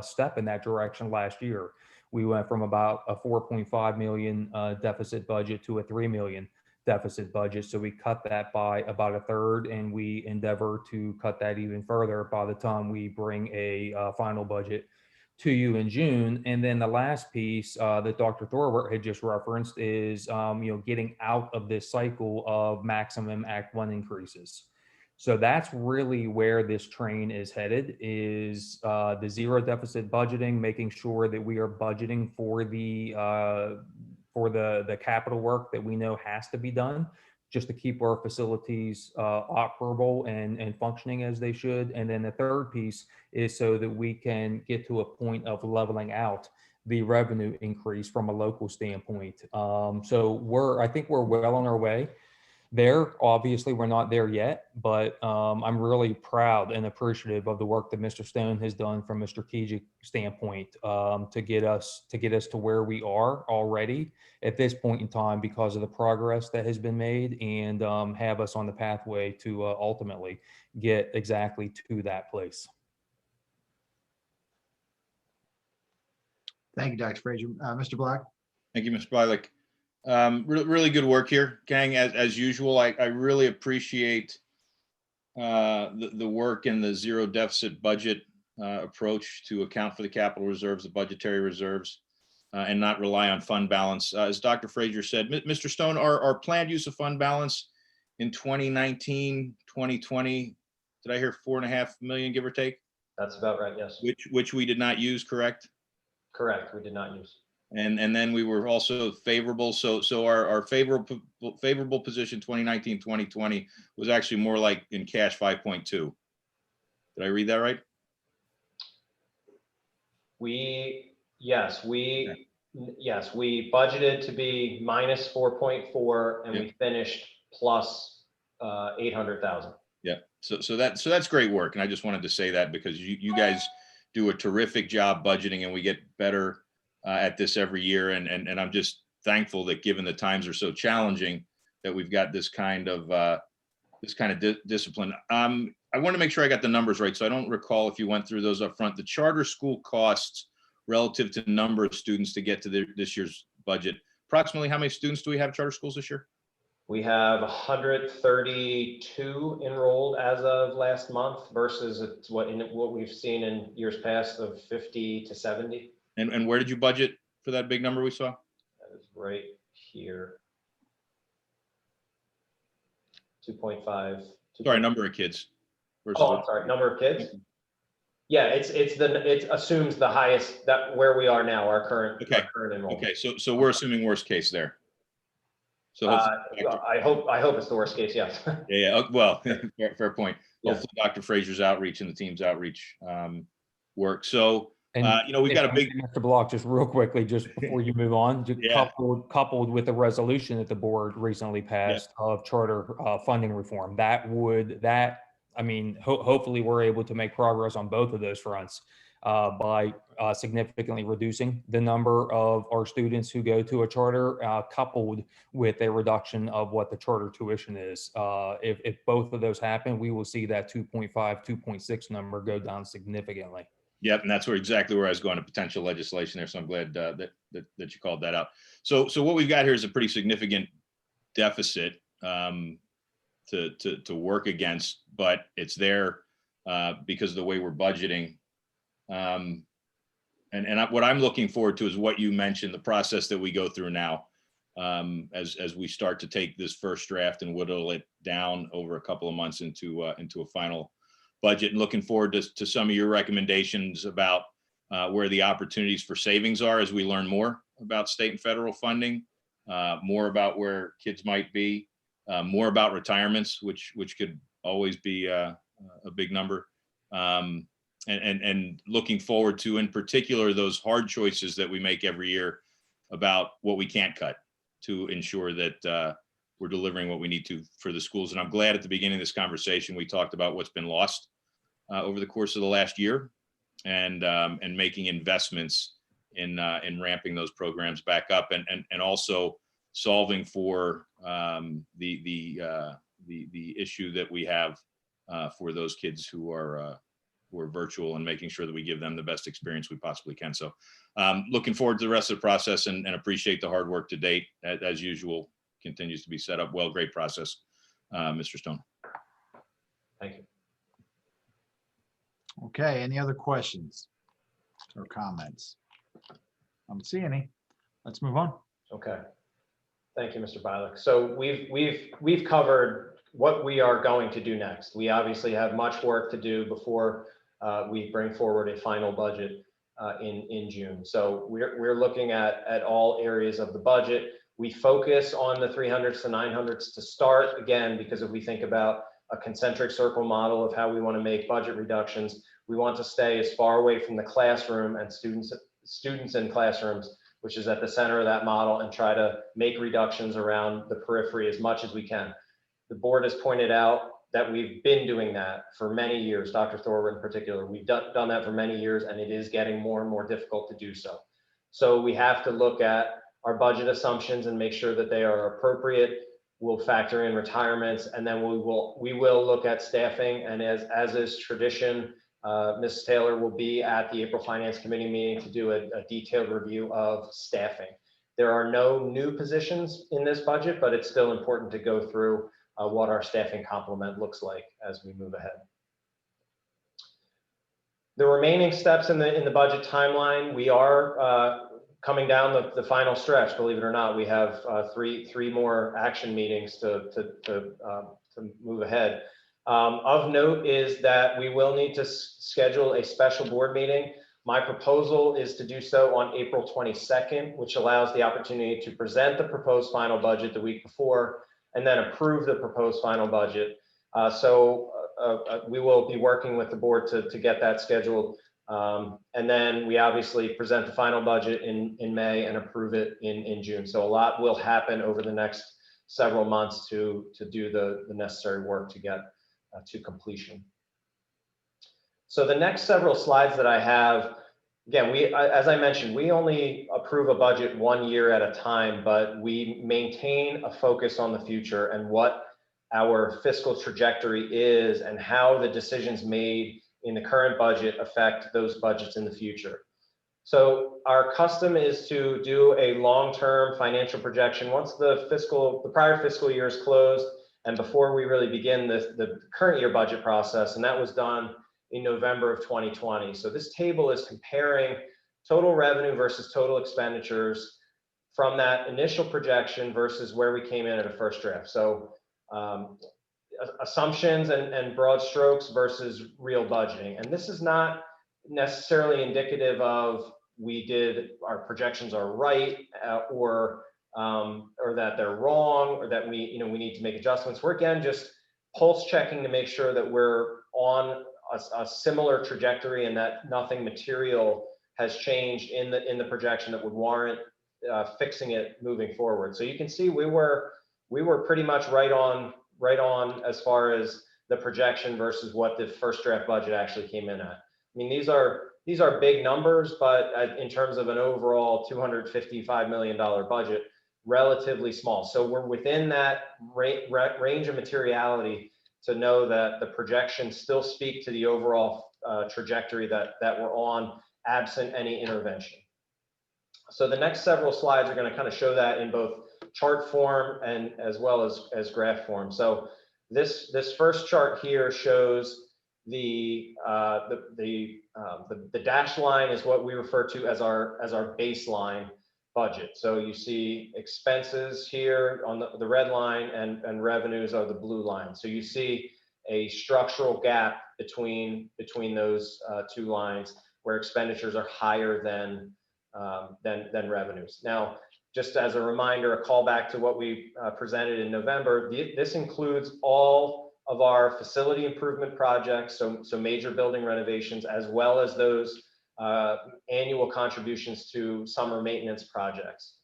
step in that direction last year. We went from about a 4.5 million deficit budget to a 3 million deficit budget. So we cut that by about a third, and we endeavor to cut that even further by the time we bring a final budget to you in June. And then the last piece that Dr. Thorwart had just referenced is, getting out of this cycle of maximum Act 1 increases. So that's really where this train is headed, is the zero deficit budgeting, making sure that we are budgeting for the capital work that we know has to be done, just to keep our facilities operable and functioning as they should. And then the third piece is so that we can get to a point of leveling out the revenue increase from a local standpoint. So I think we're well on our way there. Obviously, we're not there yet, but I'm really proud and appreciative of the work that Mr. Stone has done from a strategic standpoint to get us to where we are already at this point in time because of the progress that has been made, and have us on the pathway to ultimately get exactly to that place. Thank you, Dr. Frazier. Mr. Black? Thank you, Mr. Bialik. Really good work here, gang. As usual, I really appreciate the work in the zero deficit budget approach to account for the capital reserves, the budgetary reserves, and not rely on fund balance. As Dr. Frazier said, Mr. Stone, our planned use of fund balance in 2019, 2020, did I hear 4.5 million, give or take? That's about right, yes. Which we did not use, correct? Correct, we did not use. And then we were also favorable. So our favorable position 2019, 2020 was actually more like in cash 5.2. Did I read that right? Yes, we budgeted to be minus 4.4, and we finished plus 800,000. Yeah. So that's great work. And I just wanted to say that because you guys do a terrific job budgeting, and we get better at this every year. And I'm just thankful that given the times are so challenging that we've got this kind of discipline. I want to make sure I got the numbers right. So I don't recall if you went through those up front. The charter school costs relative to number of students to get to this year's budget. Approximately how many students do we have charter schools this year? We have 132 enrolled as of last month versus what we've seen in years past of 50 to 70. And where did you budget for that big number we saw? That is right here. 2.5. Sorry, number of kids. versus Oh, what- I'm sorry, number of kids? Yeah, it assumes the highest, that where we are now, our current enrollment. Okay, so we're assuming worst case there. So hopefully I hope it's the worst case, yes. yeah, well, fair point. Yeah. Hopefully Dr. Frazier's outreach and the team's outreach work. So, And we've got a big, Mr. Block, just real quickly, just before you move on, Yeah. coupled with the resolution that the board recently passed of charter funding reform, hopefully we're able to make progress on both of those fronts by significantly reducing the number of our students who go to a charter, coupled with a reduction of what the charter tuition is. If both of those happen, we will see that 2.5, 2.6 number go down significantly. Yep, and that's exactly where I was going to potential legislation there. So I'm glad that you called that out. So what we've got here is a pretty significant deficit to work against, but it's there because of the way we're budgeting. And what I'm looking forward to is what you mentioned, the process that we go through now, as we start to take this first draft and whittle it down over a couple of months into a final budget, and looking forward to some of your recommendations about where the opportunities for savings are as we learn more about state and federal funding, more about where kids might be, more about retirements, which could always be a big number, and looking forward to, in particular, those hard choices that we make every year about what we can't cut to ensure that we're delivering what we need to for the schools. And I'm glad at the beginning of this conversation, we talked about what's been lost over the course of the last year, and making investments in ramping those programs back up, and also solving for the issue that we have for those kids who are virtual, and making sure that we give them the best experience we possibly can. So looking forward to the rest of the process, and appreciate the hard work to date. As usual, continues to be set up well. Great process, Mr. Stone. Thank you. Okay, any other questions or comments? I don't see any. Let's move on. Okay. Thank you, Mr. Bialik. So we've covered what we are going to do next. We obviously have much work to do before we bring forward a final budget in June. So we're looking at all areas of the budget. We focus on the 300s to 900s to start, again, because if we think about a concentric circle model of how we want to make budget reductions, we want to stay as far away from the classroom and students in classrooms, which is at the center of that model, and try to make reductions around the periphery as much as we can. The board has pointed out that we've been doing that for many years. Dr. Thorburn in particular, we've done that for many years, and it is getting more and more difficult to do so. So we have to look at our budget assumptions and make sure that they are appropriate. We'll factor in retirements, and then we will look at staffing. And as is tradition, Ms. Taylor will be at the April Finance Committee meeting to do a detailed review of staffing. There are no new positions in this budget, but it's still important to go through what our staffing complement looks like as we move ahead. The remaining steps in the budget timeline, we are coming down the final stretch. Believe it or not, we have three more action meetings to move ahead. Of note is that we will need to schedule a special board meeting. My proposal is to do so on April 22nd, which allows the opportunity to present the proposed final budget the week before, and then approve the proposed final budget. We will be working with the board to get that scheduled. And then we obviously present the final budget in May and approve it in June. So a lot will happen over the next several months to do the necessary work to get to completion. So the next several slides that I have, again, as I mentioned, we only approve a budget 1 year at a time, but we maintain a focus on the future and what our fiscal trajectory is and how the decisions made in the current budget affect those budgets in the future. So our custom is to do a long-term financial projection once the prior fiscal year is closed and before we really begin the current year budget process, and that was done in November of 2020. So this table is comparing total revenue versus total expenditures from that initial projection versus where we came in at a first draft. So assumptions and broad strokes versus real budgeting. And this is not necessarily indicative of our projections are right, or that they're wrong, or that we need to make adjustments. We're again just pulse checking to make sure that we're on a similar trajectory and that nothing material has changed in the projection that would warrant fixing it moving forward. So you can see we were pretty much right on as far as the projection versus what the first draft budget actually came in at. I mean, these are big numbers, but in terms of an overall $255 million budget, relatively small. So we're within that range of materiality to know that the projections still speak to the overall trajectory that we're on, absent any intervention. So the next several slides are going to kind of show that in both chart form and as well as graph form. So this first chart here shows the dashed line is what we refer to as our baseline budget. So you see expenses here on the red line, and revenues are the blue line. So you see a structural gap between those two lines where expenditures are higher than revenues. Now, just as a reminder, a callback to what we presented in November, this includes all of our facility improvement projects, so major building renovations, as well as those annual contributions to summer maintenance projects.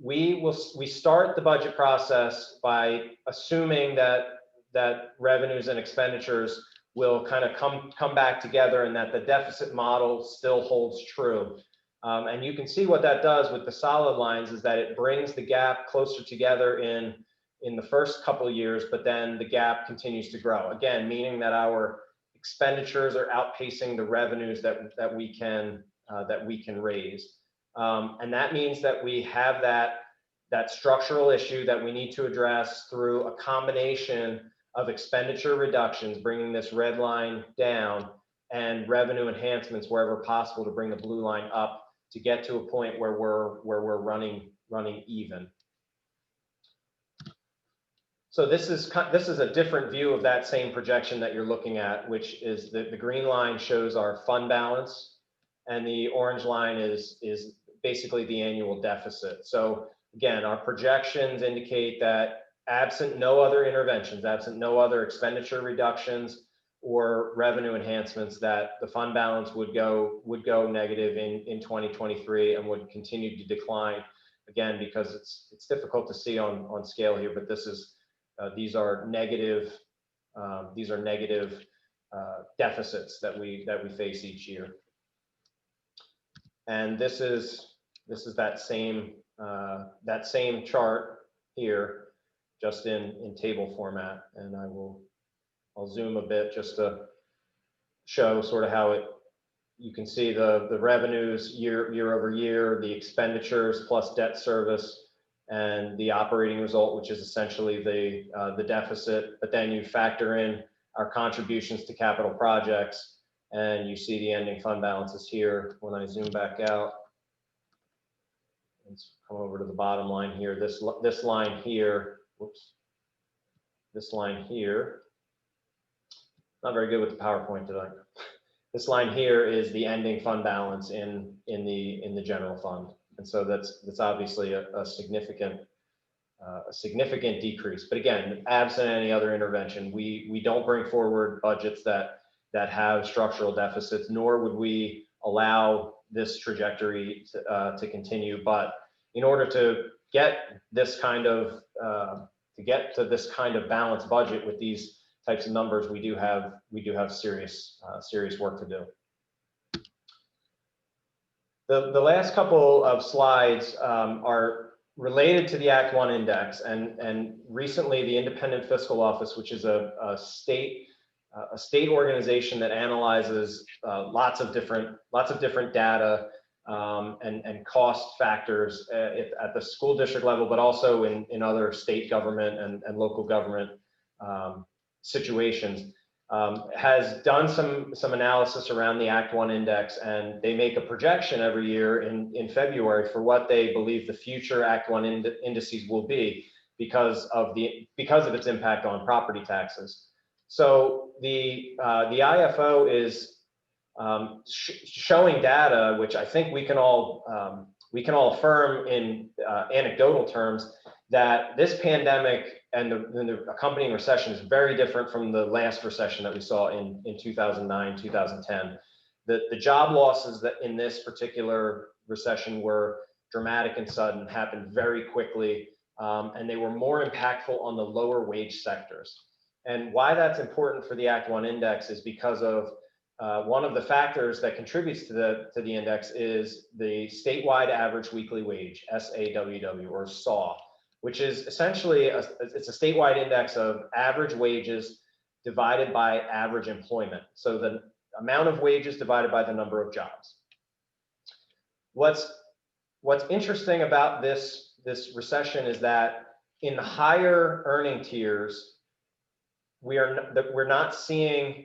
We start the budget process by assuming that revenues and expenditures will kind of come back together, and that the deficit model still holds true. And you can see what that does with the solid lines is that it brings the gap closer together in the first couple of years, but then the gap continues to grow. Again, meaning that our expenditures are outpacing the revenues that we can raise. And that means that we have that structural issue that we need to address through a combination of expenditure reductions, bringing this red line down, and revenue enhancements wherever possible to bring the blue line up to get to a point where we're running even. So this is a different view of that same projection that you're looking at, which is the green line shows our fund balance, and the orange line is basically the annual deficit. So again, our projections indicate that absent no other interventions, absent no other expenditure reductions or revenue enhancements, that the fund balance would go negative in 2023 and would continue to decline, again, because it's difficult to see on scale here, but these are negative deficits that we face each year. And this is that same chart here, just in table format. And I'll zoom a bit just to show sort of how you can see the revenues year over year, the expenditures plus debt service, and the operating result, which is essentially the deficit. But then you factor in our contributions to capital projects, and you see the ending fund balances here. When I zoom back out, let's come over to the bottom line here. This line here, whoops, this line here, not very good with the PowerPoint today. This line here is the ending fund balance in the general fund. And so that's obviously a significant decrease. But again, absent any other intervention, we don't bring forward budgets that have structural deficits, nor would we allow this trajectory to continue. But in order to get this kind of balanced budget with these types of numbers, we do have serious work to do. The last couple of slides are related to the Act 1 index, and recently the Independent Fiscal Office, which is a state organization that analyzes lots of different data and cost factors at the school district level, but also in other state government and local government situations, has done some analysis around the Act 1 index, and they make a projection every year in February for what they believe the future Act 1 indices will be. because of its impact on property taxes. So the IFO is showing data, which I think we can all affirm in anecdotal terms, that this pandemic and the accompanying recession is very different from the last recession that we saw in 2009, 2010. The job losses that in this particular recession were dramatic and sudden, happened very quickly, and they were more impactful on the lower wage sectors. And why that's important for the Act 1 index is because of one of the factors that contributes to the index is the statewide average weekly wage, SAWW or SAW, which is essentially it's a statewide index of average wages divided by average employment. So the amount of wages divided by the number of jobs. What's interesting about this recession is that in the higher earning tiers, we're not seeing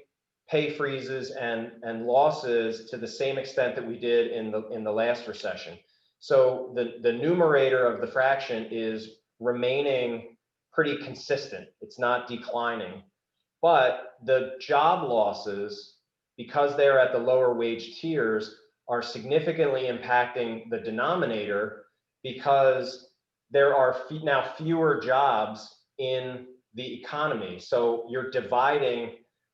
pay freezes and losses to the same extent that we did in the last recession. So the numerator of the fraction is remaining pretty consistent. It's not declining, but the job losses, because they're at the lower wage tiers, are significantly impacting the denominator because there are now fewer jobs in the economy. So you're dividing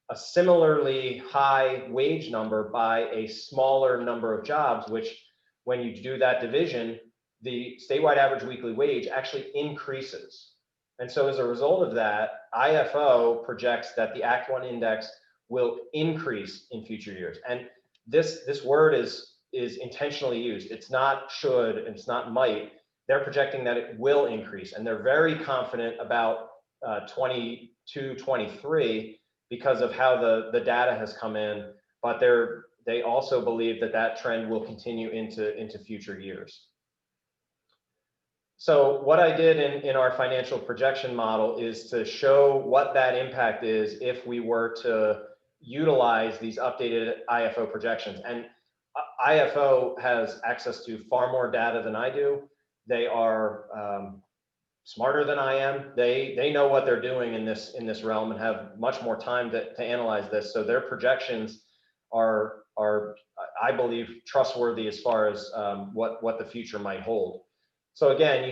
a similarly high wage number by a smaller number of jobs, which when you do that division, the statewide average weekly wage actually increases. And so as a result of that, IFO projects that the Act 1 index will increase in future years. And this word is intentionally used. It's not should, and it's not might. They're projecting that it will increase, and they're very confident about 22, 23 because of how the data has come in, but they also believe that trend will continue into future years. So what I did in our financial projection model is to show what that impact is if we were to utilize these updated IFO projections. And IFO has access to far more data than I do. They are smarter than I am. They know what they're doing in this realm and have much more time to analyze this. So their projections are I believe trustworthy as far as what the future might hold. So again,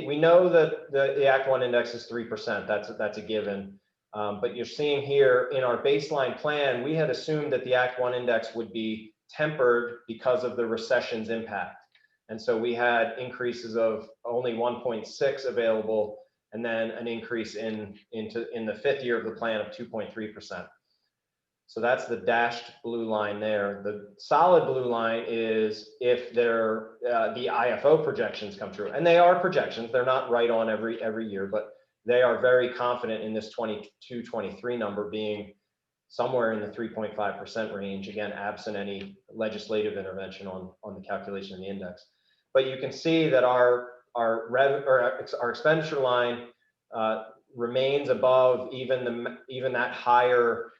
we know that the Act 1 index is 3%. That's a given. But you're seeing here in our baseline plan, we had assumed that the Act 1 index would be tempered because of the recession's impact. And so we had increases of only 1.6 available, and then an increase in the fifth year of the plan of 2.3%. So that's the dashed blue line there. The solid blue line is if the IFO projections come true, and they are projections. They're not right on every year, but they are very confident in this 22-23 number being somewhere in the 3.5% range, again, absent any legislative intervention on the calculation of the index. But you can see that our expenditure line remains above even that higher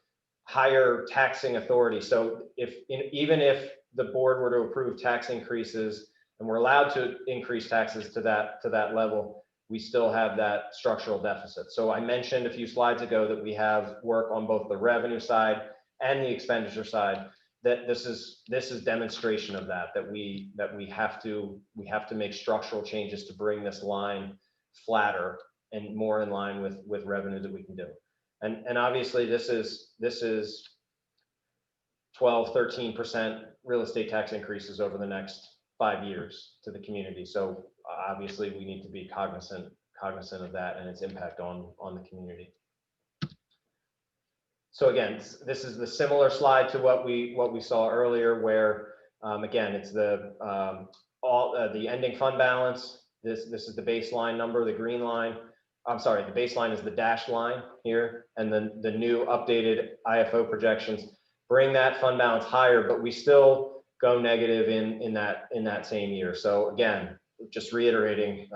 taxing authority. So even if the board were to approve tax increases and we're allowed to increase taxes to that level, we still have that structural deficit. So I mentioned a few slides ago that we have work on both the revenue side and the expenditure side. That this is demonstration of that we have to make structural changes to bring this line flatter and more in line with revenue that we can do. And obviously this is 12, 13% real estate tax increases over the next 5 years to the community. So obviously we need to be cognizant of that and its impact on the community. So again, this is the similar slide to what we saw earlier, where again it's the ending fund balance. This is the baseline number, the green line. I'm sorry, the baseline is the dashed line here, and then the new updated IFO projections bring that fund balance higher, but we still go negative in that same year. So again, just reiterating,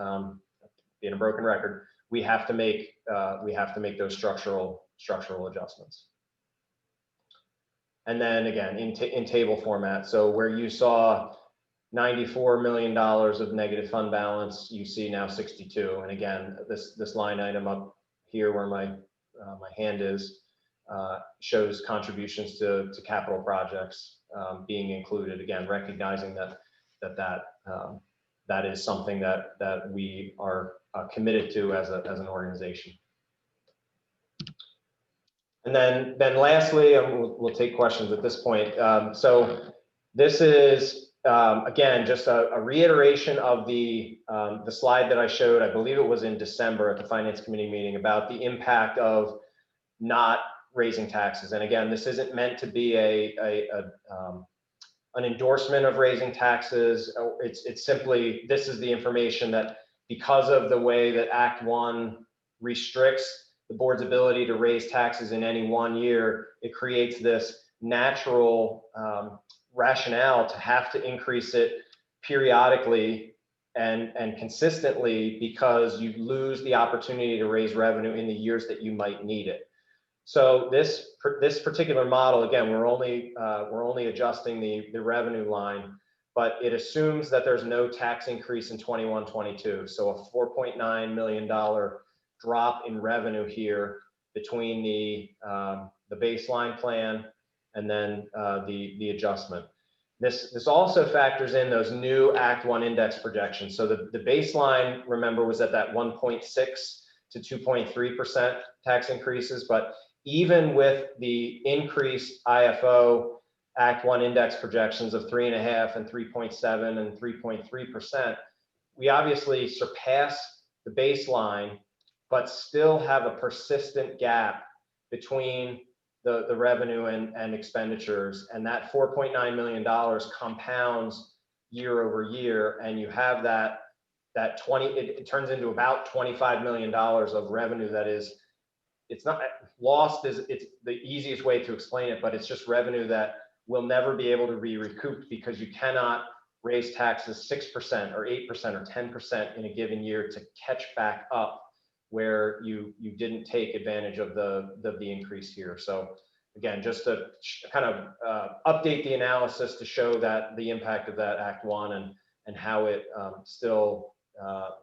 being a broken record, we have to make those structural adjustments. And then again, in table format. So where you saw $94 million of negative fund balance. You see now 62. And again, this line item up here where my hand is shows contributions to capital projects being included. Again, recognizing that is something that we are committed to as an organization. And then lastly, we'll take questions at this point. So this is, again, just a reiteration of the slide that I showed, I believe it was in December at the Finance Committee meeting, about the impact of not raising taxes. And again, this isn't meant to be an endorsement of raising taxes. It's simply, this is the information that because of the way that Act 1 restricts the board's ability to raise taxes in any one year, it creates this natural rationale to have to increase it periodically and consistently, because you lose the opportunity to raise revenue in the years that you might need it. So this particular model, again, we're only adjusting the revenue line, but it assumes that there's no tax increase in 21-22. So a $4.9 million drop in revenue here between the baseline plan and then the adjustment. This also factors in those new Act 1 index projections. So the baseline, remember, was at that 1.6 to 2.3% tax increases, but even with the increased IFO Act 1 index projections of 3.5 and 3.7 and 3.3%, we obviously surpass the baseline, but still have a persistent gap between the revenue and expenditures. And that $4.9 million compounds year over year. And you have that 20, it turns into about $25 million of revenue that is, it's not lost, it's the easiest way to explain it, but it's just revenue that will never be able to be recouped, because you cannot raise taxes 6% or 8% or 10% in a given year to catch back up where you didn't take advantage of the increase here. So again, just to kind of update the analysis to show that the impact of that Act 1 and how it still,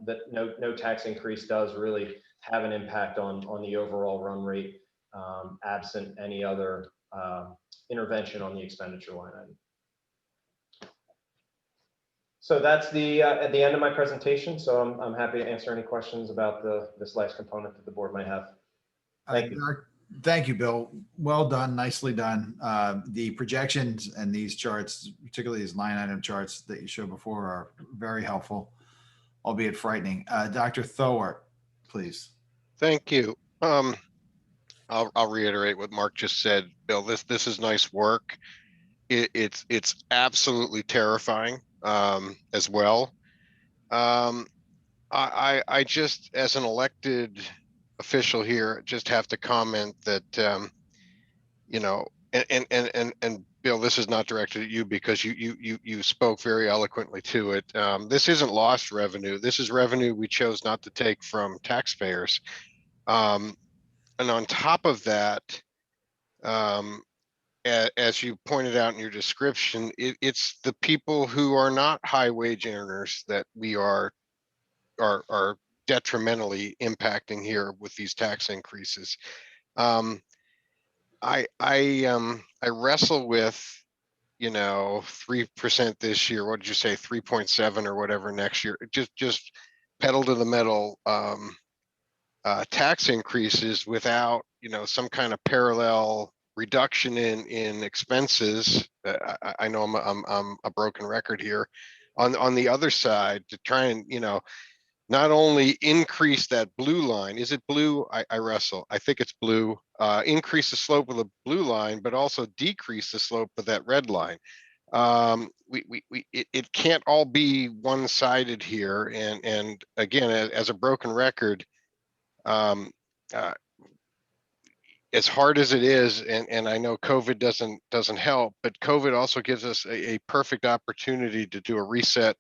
that no tax increase does really have an impact on the overall run rate, absent any other intervention on the expenditure line item. So that's at the end of my presentation. So I'm happy to answer any questions about this last component that the board might have. Thank you. Thank you, Bill. Well done. Nicely done. The projections and these charts, particularly these line item charts that you showed before, are very helpful, albeit frightening. Dr. Thor, please. Thank you. I'll reiterate what Mark just said. Bill, this is nice work. It's absolutely terrifying as well. I just, as an elected official here, just have to comment that you know, and Bill, this is not directed at you because you spoke very eloquently to it. This isn't lost revenue. This is revenue we chose not to take from taxpayers. And on top of that, as you pointed out in your description, it's the people who are not high wage earners that we are detrimentally impacting here with these tax increases. I wrestle with, 3% this year. What did you say, 3.7 or whatever next year? Just pedal to the metal tax increases without, some kind of parallel reduction in expenses. I know I'm a broken record here. On the other side, to try and not only increase that blue line, is it blue? I wrestle. I think it's blue. Increase the slope of the blue line, but also decrease the slope of that red line. It can't all be one-sided here. And again, as a broken record, as hard as it is, and I know COVID doesn't help, but COVID also gives us a perfect opportunity to do a reset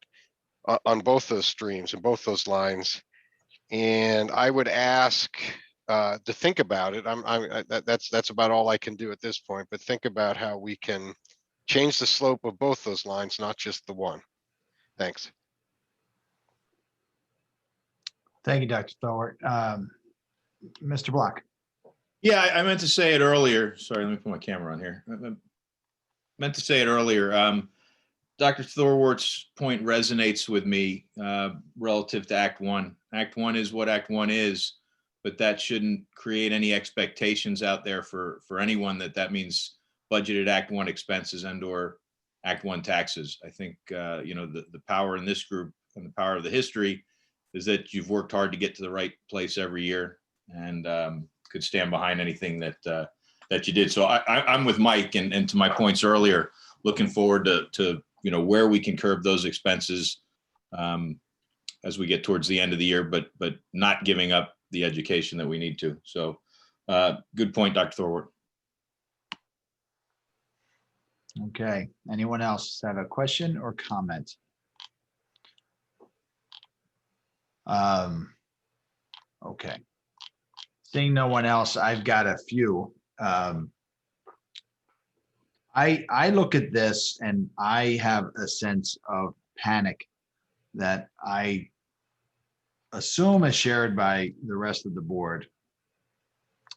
on both those streams and both those lines. And I would ask to think about it. That's about all I can do at this point, but think about how we can change the slope of both those lines, not just the one. Thanks. Thank you, Dr. Thor. Mr. Block. Yeah, I meant to say it earlier. Sorry, let me put my camera on here. I meant to say it earlier. Dr. Thorwart's point resonates with me relative to Act One. Act One is what Act One is, but that shouldn't create any expectations out there for anyone that means budgeted Act One expenses and/or Act One taxes. I think the power in this group and the power of the history is that you've worked hard to get to the right place every year and could stand behind anything that you did. So I'm with Mike, and to my points earlier, looking forward to where we can curb those expenses as we get towards the end of the year, but not giving up the education that we need to. So good point, Dr. Thorwart. Okay. Anyone else have a question or comment? Okay. Seeing no one else, I've got a few. I look at this and I have a sense of panic that I assume is shared by the rest of the board.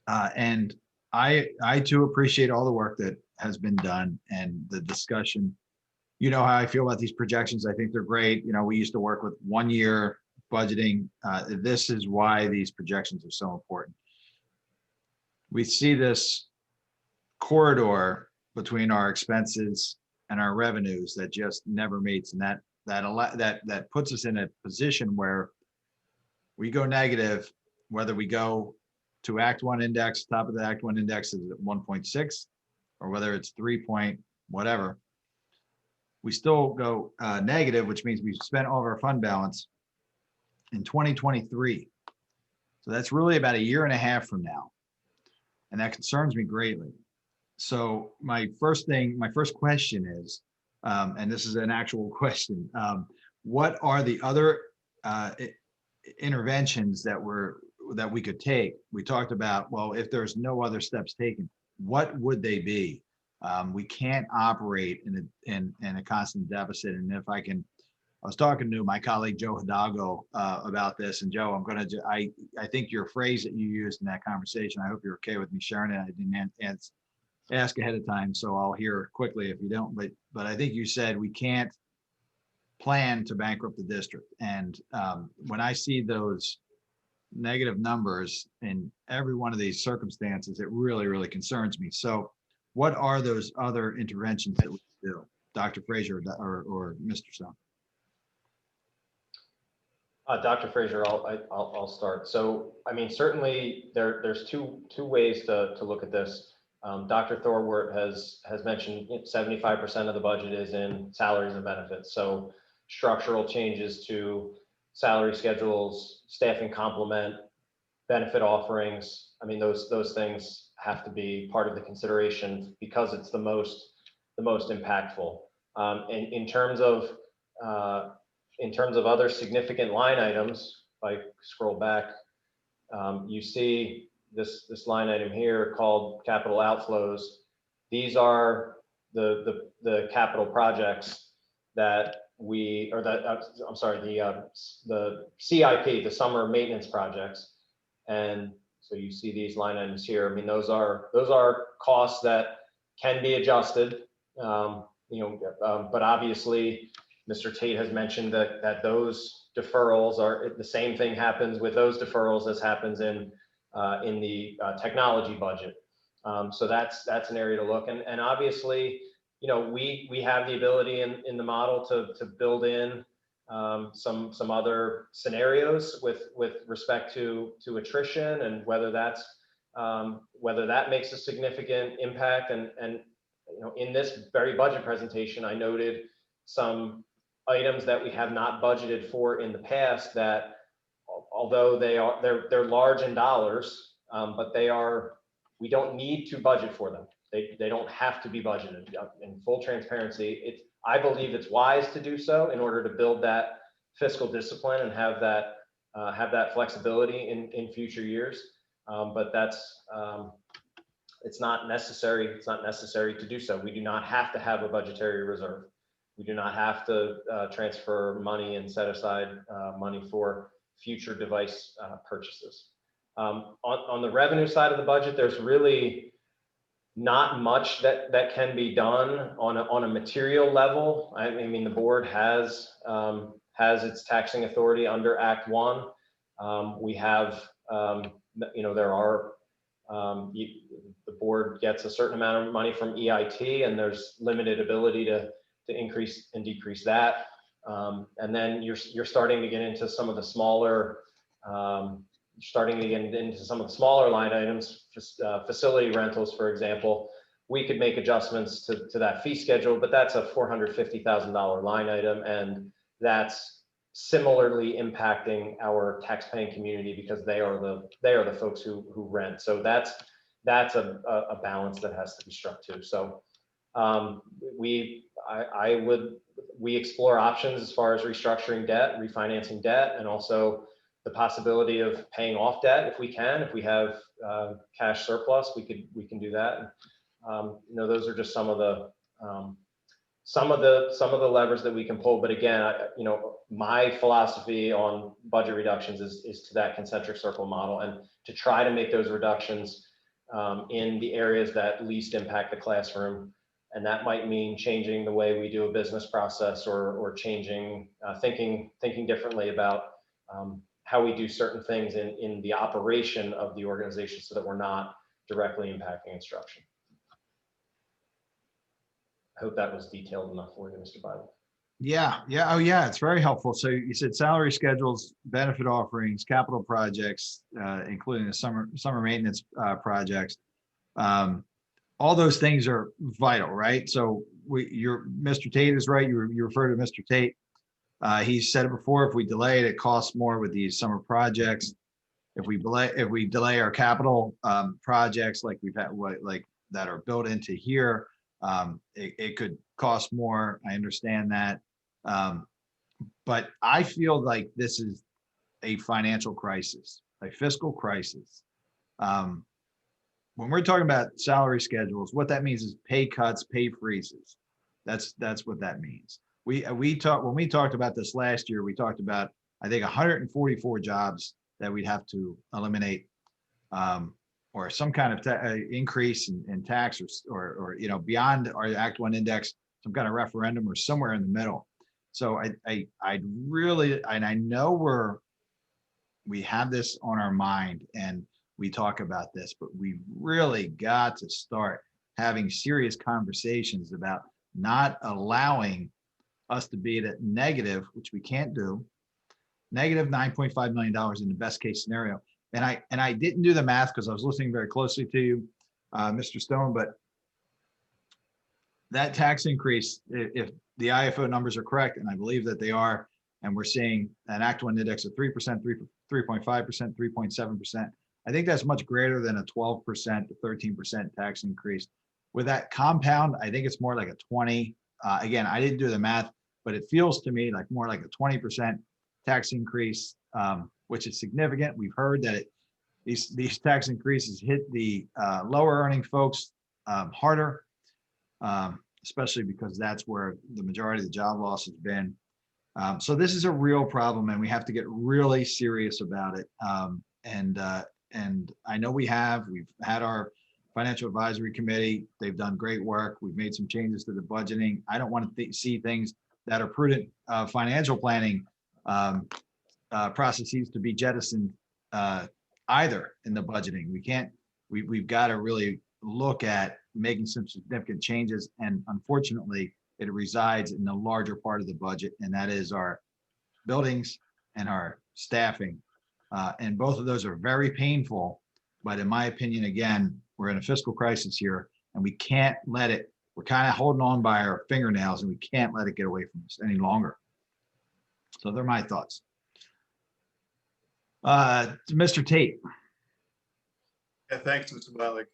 And I too appreciate all the work that has been done and the discussion. You know how I feel about these projections. I think they're great. We used to work with 1 year budgeting. This is why these projections are so important. We see this corridor between our expenses and our revenues that just never meets, and that puts us in a position where we go negative, whether we go to Act One index, top of the Act One index is at 1.6, or whether it's 3 point whatever, we still go negative, which means we've spent all of our fund balance in 2023. So that's really about 1.5 years from now. And that concerns me greatly. So my first question is, and this is an actual question, what are the other interventions that we could take? We talked about, well, if there's no other steps taken, what would they be? We can't operate in a constant deficit. And if I was talking to my colleague Joe Hidalgo about this, and Joe, I think your phrase that you used in that conversation, I hope you're okay with me sharing it. I didn't ask ahead of time, so I'll hear quickly if you don't. But I think you said we can't plan to bankrupt the district. And when I see those negative numbers in every one of these circumstances, it really, really concerns me. So what are those other interventions that we do? Dr. Frazier or Mr. Stone? Dr. Frazier, I'll start. So, I mean, certainly there's two ways to look at this. Dr. Thorwart has mentioned 75% of the budget is in salaries and benefits. So structural changes to salary schedules, staffing complement, benefit offerings. I mean, those things have to be part of the consideration because it's the most impactful. And in terms of other significant line items, if I scroll back, you see this line item here called capital outflows. These are the capital projects that the CIP, the summer maintenance projects. And so you see these line items here. I mean, those are costs that can be adjusted, but obviously Mr. Tate has mentioned that those deferrals are, the same thing happens with those deferrals as happens in the technology budget. So that's an area to look. And obviously, we have the ability in the model to build in some other scenarios with respect to attrition and whether that makes a significant impact. And in this very budget presentation, I noted some items that we have not budgeted for in the past that, although they're large in dollars, but we don't need to budget for them. They don't have to be budgeted. In full transparency, I believe it's wise to do so in order to build that fiscal discipline and have that flexibility in future years. But it's not necessary. It's not necessary to do so. We do not have to have a budgetary reserve. We do not have to transfer money and set aside money for future device purchases. On the revenue side of the budget, there's really not much that can be done on a material level. I mean, the board has its taxing authority under Act 1. We have, there are, the board gets a certain amount of money from EIT, and there's limited ability to increase and decrease that. And then you're starting to get into some of the smaller, line items, facility rentals, for example. We could make adjustments to that fee schedule, but that's a $450,000 line item, and that's similarly impacting our tax-paying community because they are the folks who rent. So that's a balance that has to be struck too. So we explore options as far as restructuring debt, refinancing debt, and also the possibility of paying off debt if we can. If we have cash surplus, we can do that. Those are just some of the levers that we can pull. But again, my philosophy on budget reductions is to that concentric circle model, and to try to make those reductions in the areas that least impact the classroom. And that might mean changing the way we do a business process, or changing, thinking differently about how we do certain things in the operation of the organization, so that we're not directly impacting instruction. I hope that was detailed enough for you, Mr. Bible. Yeah. Oh, yeah. It's very helpful. So you said salary schedules, benefit offerings, capital projects, including the summer maintenance projects. All those things are vital, right? So Mr. Tate is right. You refer to Mr. Tate. He said it before. If we delay it, it costs more with these summer projects. If we delay our capital projects, like we've had, like that are built into here, it could cost more. I understand that. But I feel like this is a financial crisis, a fiscal crisis. When we're talking about salary schedules, what that means is pay cuts, pay freezes. That's what that means. When we talked about this last year, we talked about, I think, 144 jobs that we'd have to eliminate, or some kind of increase in tax, or beyond our Act 1 index, some kind of referendum, or somewhere in the middle. So I really, and I know we have this on our mind and we talk about this, but we really got to start having serious conversations about not allowing us to be at a negative, which we can't do, negative $9.5 million in the best case scenario. And I didn't do the math because I was listening very closely to you, Mr. Stone, but that tax increase, if the IFO numbers are correct, and I believe that they are, and we're seeing an Act 1 index of 3%, 3.5%, 3.7%, I think that's much greater than a 12% to 13% tax increase. With that compound, I think it's more like a 20. Again, I didn't do the math, but it feels to me like more like a 20% tax increase, which is significant. We've heard that these tax increases hit the lower earning folks harder, especially because that's where the majority of the job loss has been. So this is a real problem, and we have to get really serious about it. And I know we've had our financial advisory committee. They've done great work. We've made some changes to the budgeting. I don't want to see things that are prudent financial planning processes to be jettisoned either in the budgeting. We've got to really look at making some significant changes. And unfortunately, it resides in the larger part of the budget, and that is our buildings and our staffing. And both of those are very painful. But in my opinion, again, we're in a fiscal crisis here, and we can't let it, we're kind of holding on by our fingernails, and we can't let it get away from us any longer. So they're my thoughts. Mr. Tate. Yeah, thanks, Mr. Bialik.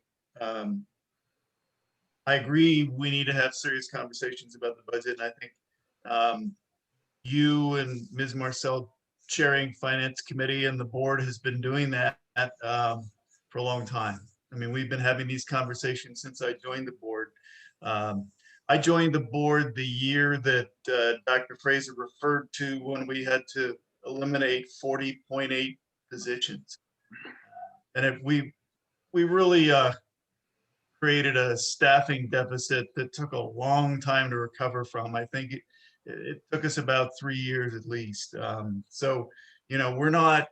I agree we need to have serious conversations about the budget. And I think you and Ms. Marcel chairing finance committee and the board has been doing that for a long time. I mean, we've been having these conversations since I joined the board. I joined the board the year that Dr. Fraser referred to when we had to eliminate 40.8 positions. And if we really created a staffing deficit that took a long time to recover from. I think it took us about 3 years at least. So, you know, we're not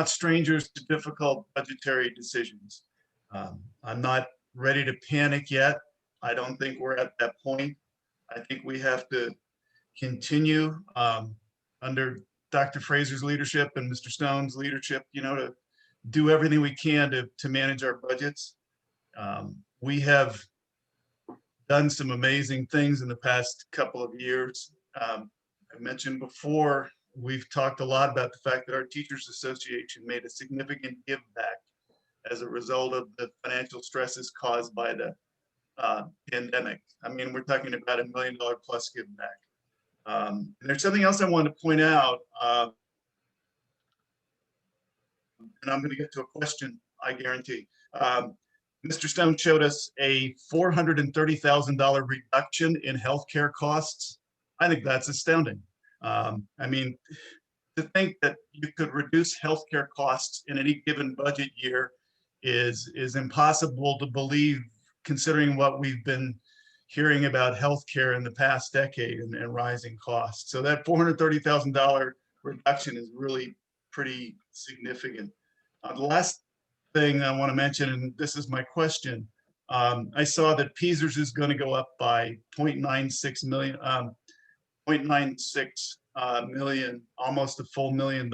strangers to difficult budgetary decisions. I'm not ready to panic yet. I don't think we're at that point. I think we have to continue under Dr. Fraser's leadership and Mr. Stone's leadership, you know, to do everything we can to manage our budgets. We have done some amazing things in the past couple of years. I mentioned before, we've talked a lot about the fact that our Teachers Association made a significant give back as a result of the financial stresses caused by the pandemic. I mean, we're talking about $1 million plus give back. And there's something else I wanted to point out, and I'm going to get to a question, I guarantee. Mr. Stone showed us a $430,000 reduction in healthcare costs. I think that's astounding. I mean, to think that you could reduce healthcare costs in any given budget year is impossible to believe, considering what we've been hearing about healthcare in the past decade and rising costs. So that $430,000 reduction is really pretty significant. The last thing I want to mention, and this is my question, I saw that Piezer's is going to go up by 0.96 million, 0.96 million, almost a full $1 million.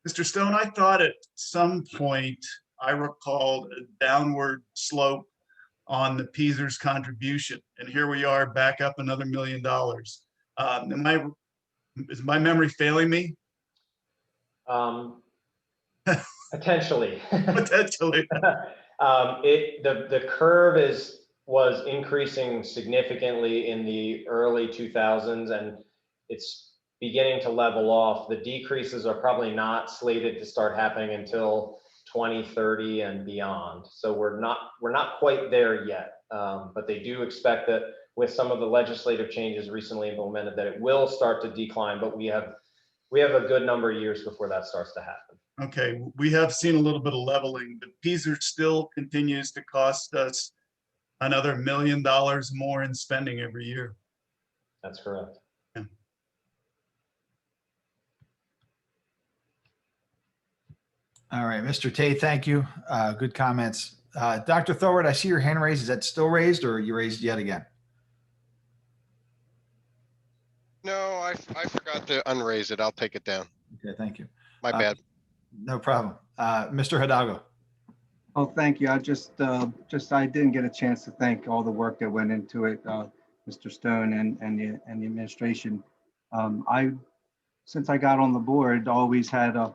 Mr. Stone, I thought at some point I recalled a downward slope on the Piezer's contribution, and here we are back up another $1 million. Is my memory failing me? Potentially. Potentially. The curve was increasing significantly in the early 2000s, and it's beginning to level off. The decreases are probably not slated to start happening until 2030 and beyond. So we're not quite there yet, but they do expect that with some of the legislative changes recently implemented that it will start to decline, but we have a good number of years before that starts to happen. Okay, we have seen a little bit of leveling, but Piezer still continues to cost us another $1 million more in spending every year. That's correct. Yeah. All right, Mr. Tate, thank you. Good comments. Dr. Thorward, I see your hand raised. Is that still raised or you raised yet again? No, I forgot to unraise it. I'll take it down. Okay, thank you. My bad. No problem. Mr. Hidalgo. Oh, thank you. I I didn't get a chance to thank all the work that went into it, Mr. Stone and the administration. Since I got on the board, always had a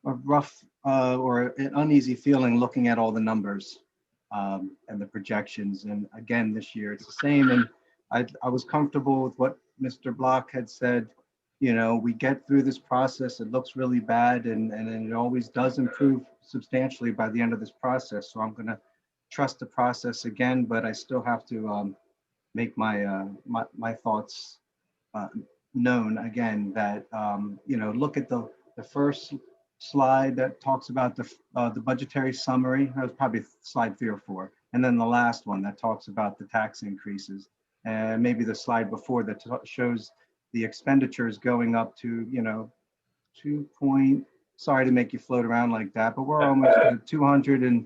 rough or an uneasy feeling looking at all the numbers and the projections. And again, this year it's the same. And I was comfortable with what Mr. Block had said. You know, we get through this process, it looks really bad, and it always does improve substantially by the end of this process. So I'm going to trust the process again, but I still have to make my thoughts known again that, you know, look at the first slide that talks about the budgetary summary. That was probably slide 3 or 4. And then the last one that talks about the tax increases, and maybe the slide before that shows the expenditures going up to, you know, sorry to make you float around like that, but we're almost at $290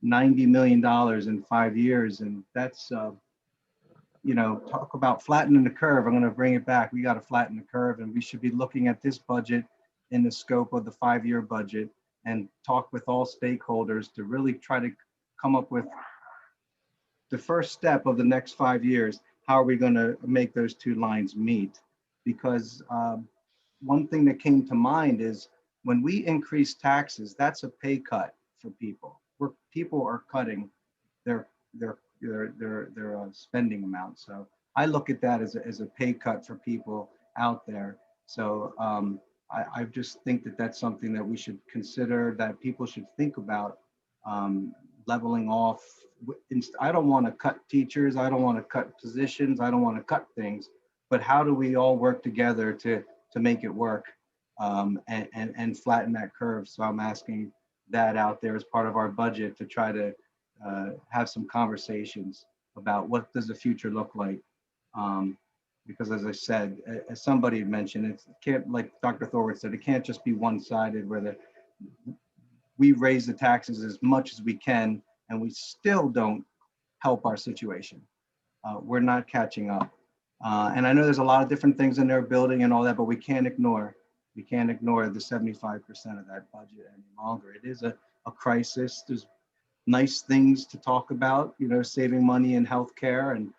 million in 5 years. And that's, you know, talk about flattening the curve. I'm going to bring it back. We got to flatten the curve, and we should be looking at this budget in the scope of the 5-year budget and talk with all stakeholders to really try to come up with the first step of the next 5 years. How are we going to make those two lines meet? Because one thing that came to mind is when we increase taxes, that's a pay cut for people. People are cutting their spending amount. So I look at that as a pay cut for people out there. So I just think that that's something that we should consider, that people should think about leveling off. I don't want to cut teachers. I don't want to cut positions. I don't want to cut things. But how do we all work together to make it work and flatten that curve? So I'm asking that out there as part of our budget to try to have some conversations about what does the future look like. Because as I said, as somebody had mentioned, it can't, like Dr. Thorwitz said, it can't just be one-sided where we raise the taxes as much as we can and we still don't help our situation. We're not catching up. And I know there's a lot of different things in their building and all that, but we can't ignore the 75% of that budget any longer. It is a crisis. There's nice things to talk about, saving money in healthcare, and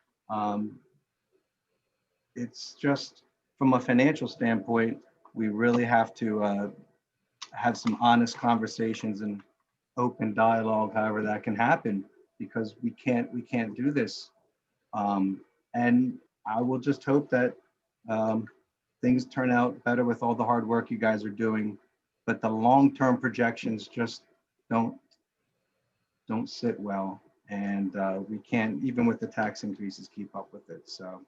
it's just from a financial standpoint, we really have to have some honest conversations and open dialogue, however that can happen, because we can't do this. And I will just hope that things turn out better with all the hard work you guys are doing, but the long-term projections just don't sit well, and we can't, even with the tax increases, keep up with it. So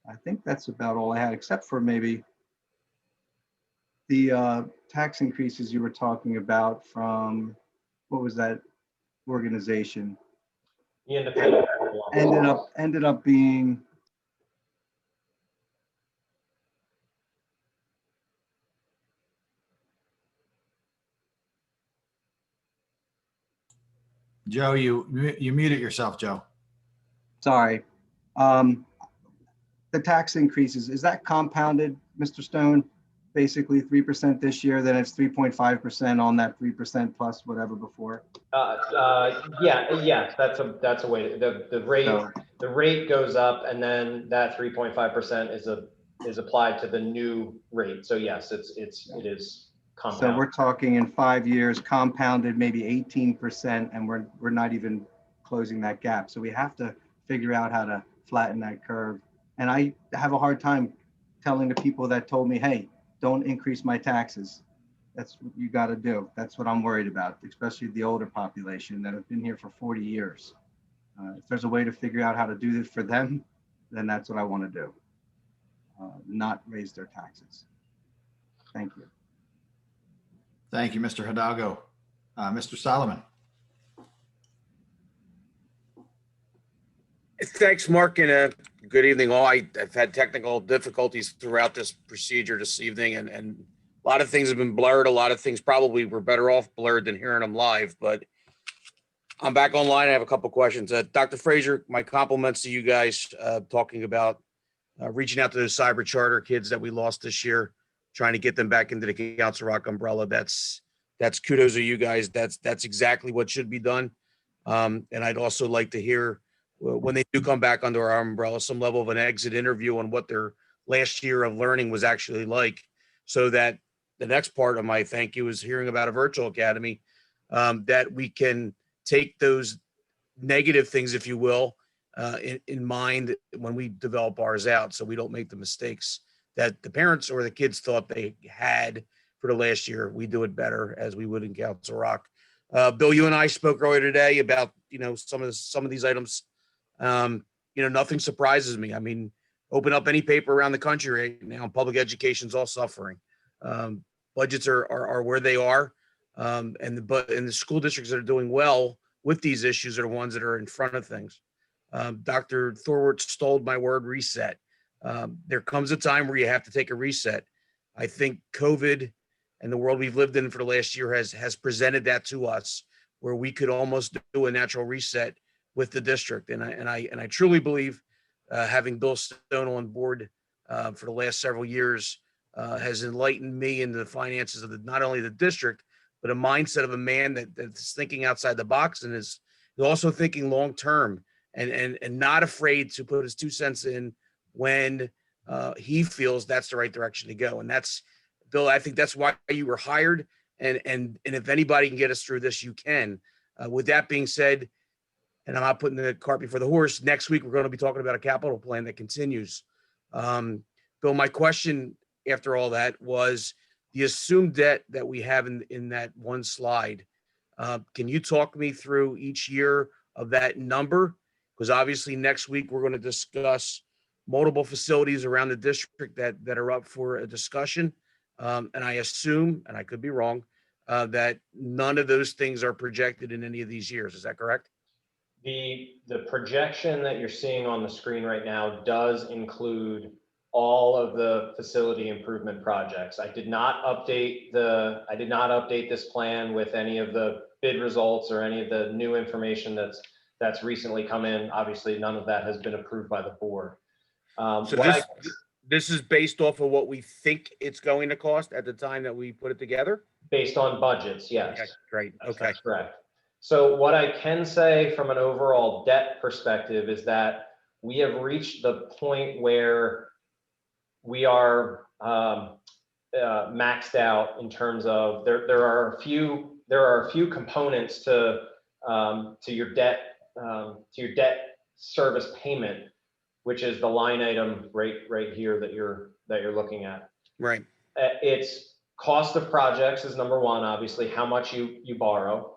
I think that's about all I had, except for maybe the tax increases you were talking about from, what was that organization? The independent. Ended up being, Joe, you muted yourself, Joe. sorry. The tax increases, is that compounded, Mr. Stone? Basically 3% this year, then it's 3.5% on that 3% plus whatever before. Yes, that's a way. The rate goes up, and then that 3.5% is applied to the new rate. So yes, it is compounded. So we're talking in 5 years compounded maybe 18%, and we're not even closing that gap. So we have to figure out how to flatten that curve. And I have a hard time telling the people that told me, hey, don't increase my taxes. That's what you got to do. That's what I'm worried about, especially the older population that have been here for 40 years. If there's a way to figure out how to do this for them, then that's what I want to do. Not raise their taxes. Thank you. Thank you, Mr. Hidalgo. Mr. Solomon. Thanks, Mark, and good evening all. I've had technical difficulties throughout this procedure this evening, and a lot of things have been blurred. A lot of things probably were better off blurred than hearing them live, but I'm back online. I have a couple questions. Dr. Frazier, my compliments to you guys talking about reaching out to those cyber charter kids that we lost this year, trying to get them back into the Council Rock umbrella. That's kudos to you guys. That's exactly what should be done. And I'd also like to hear, when they do come back under our umbrella, some level of an exit interview on what their last year of learning was actually like, so that the next part of my thank you is hearing about a virtual academy, that we can take those negative things, if you will, in mind when we develop ours out, so we don't make the mistakes that the parents or the kids thought they had for the last year. We do it better as we would in Council Rock. Bill, you and I spoke earlier today about, some of these items. Nothing surprises me. I mean, open up any paper around the country right now, public education's all suffering. Budgets are where they are. And the school districts that are doing well with these issues are the ones that are in front of things. Dr. Thorwitz stole my word, reset. There comes a time where you have to take a reset. I think COVID and the world we've lived in for the last year has presented that to us, where we could almost do a natural reset with the district. And I truly believe, having Bill Stone on board for the last several years has enlightened me into the finances of not only the district, but a mindset of a man that's thinking outside the box and is also thinking long term, and not afraid to put his 2 cents in when he feels that's the right direction to go. And that's, Bill, I think that's why you were hired. And if anybody can get us through this, you can. With that being said, and I'm not putting the cart before the horse, next week we're going to be talking about a capital plan that continues. Bill, my question after all that was, the assumed debt that we have in that one slide, Can you talk me through each year of that number? Because obviously next week we're going to discuss multiple facilities around the district that are up for a discussion. And I assume, and I could be wrong, that none of those things are projected in any of these years. Is that correct? The projection that you're seeing on the screen right now does include all of the facility improvement projects. I did not update this plan with any of the bid results or any of the new information that's recently come in. Obviously, none of that has been approved by the board. So this is based off of what we think it's going to cost at the time that we put it together? Based on budgets, yes. Okay, great. Okay. That's correct. So what I can say from an overall debt perspective is that we have reached the point where we are maxed out in terms of there are a few components to your debt service payment, which is the line item right here that you're looking at. Right. It's cost of projects is number one, obviously, how much you borrow.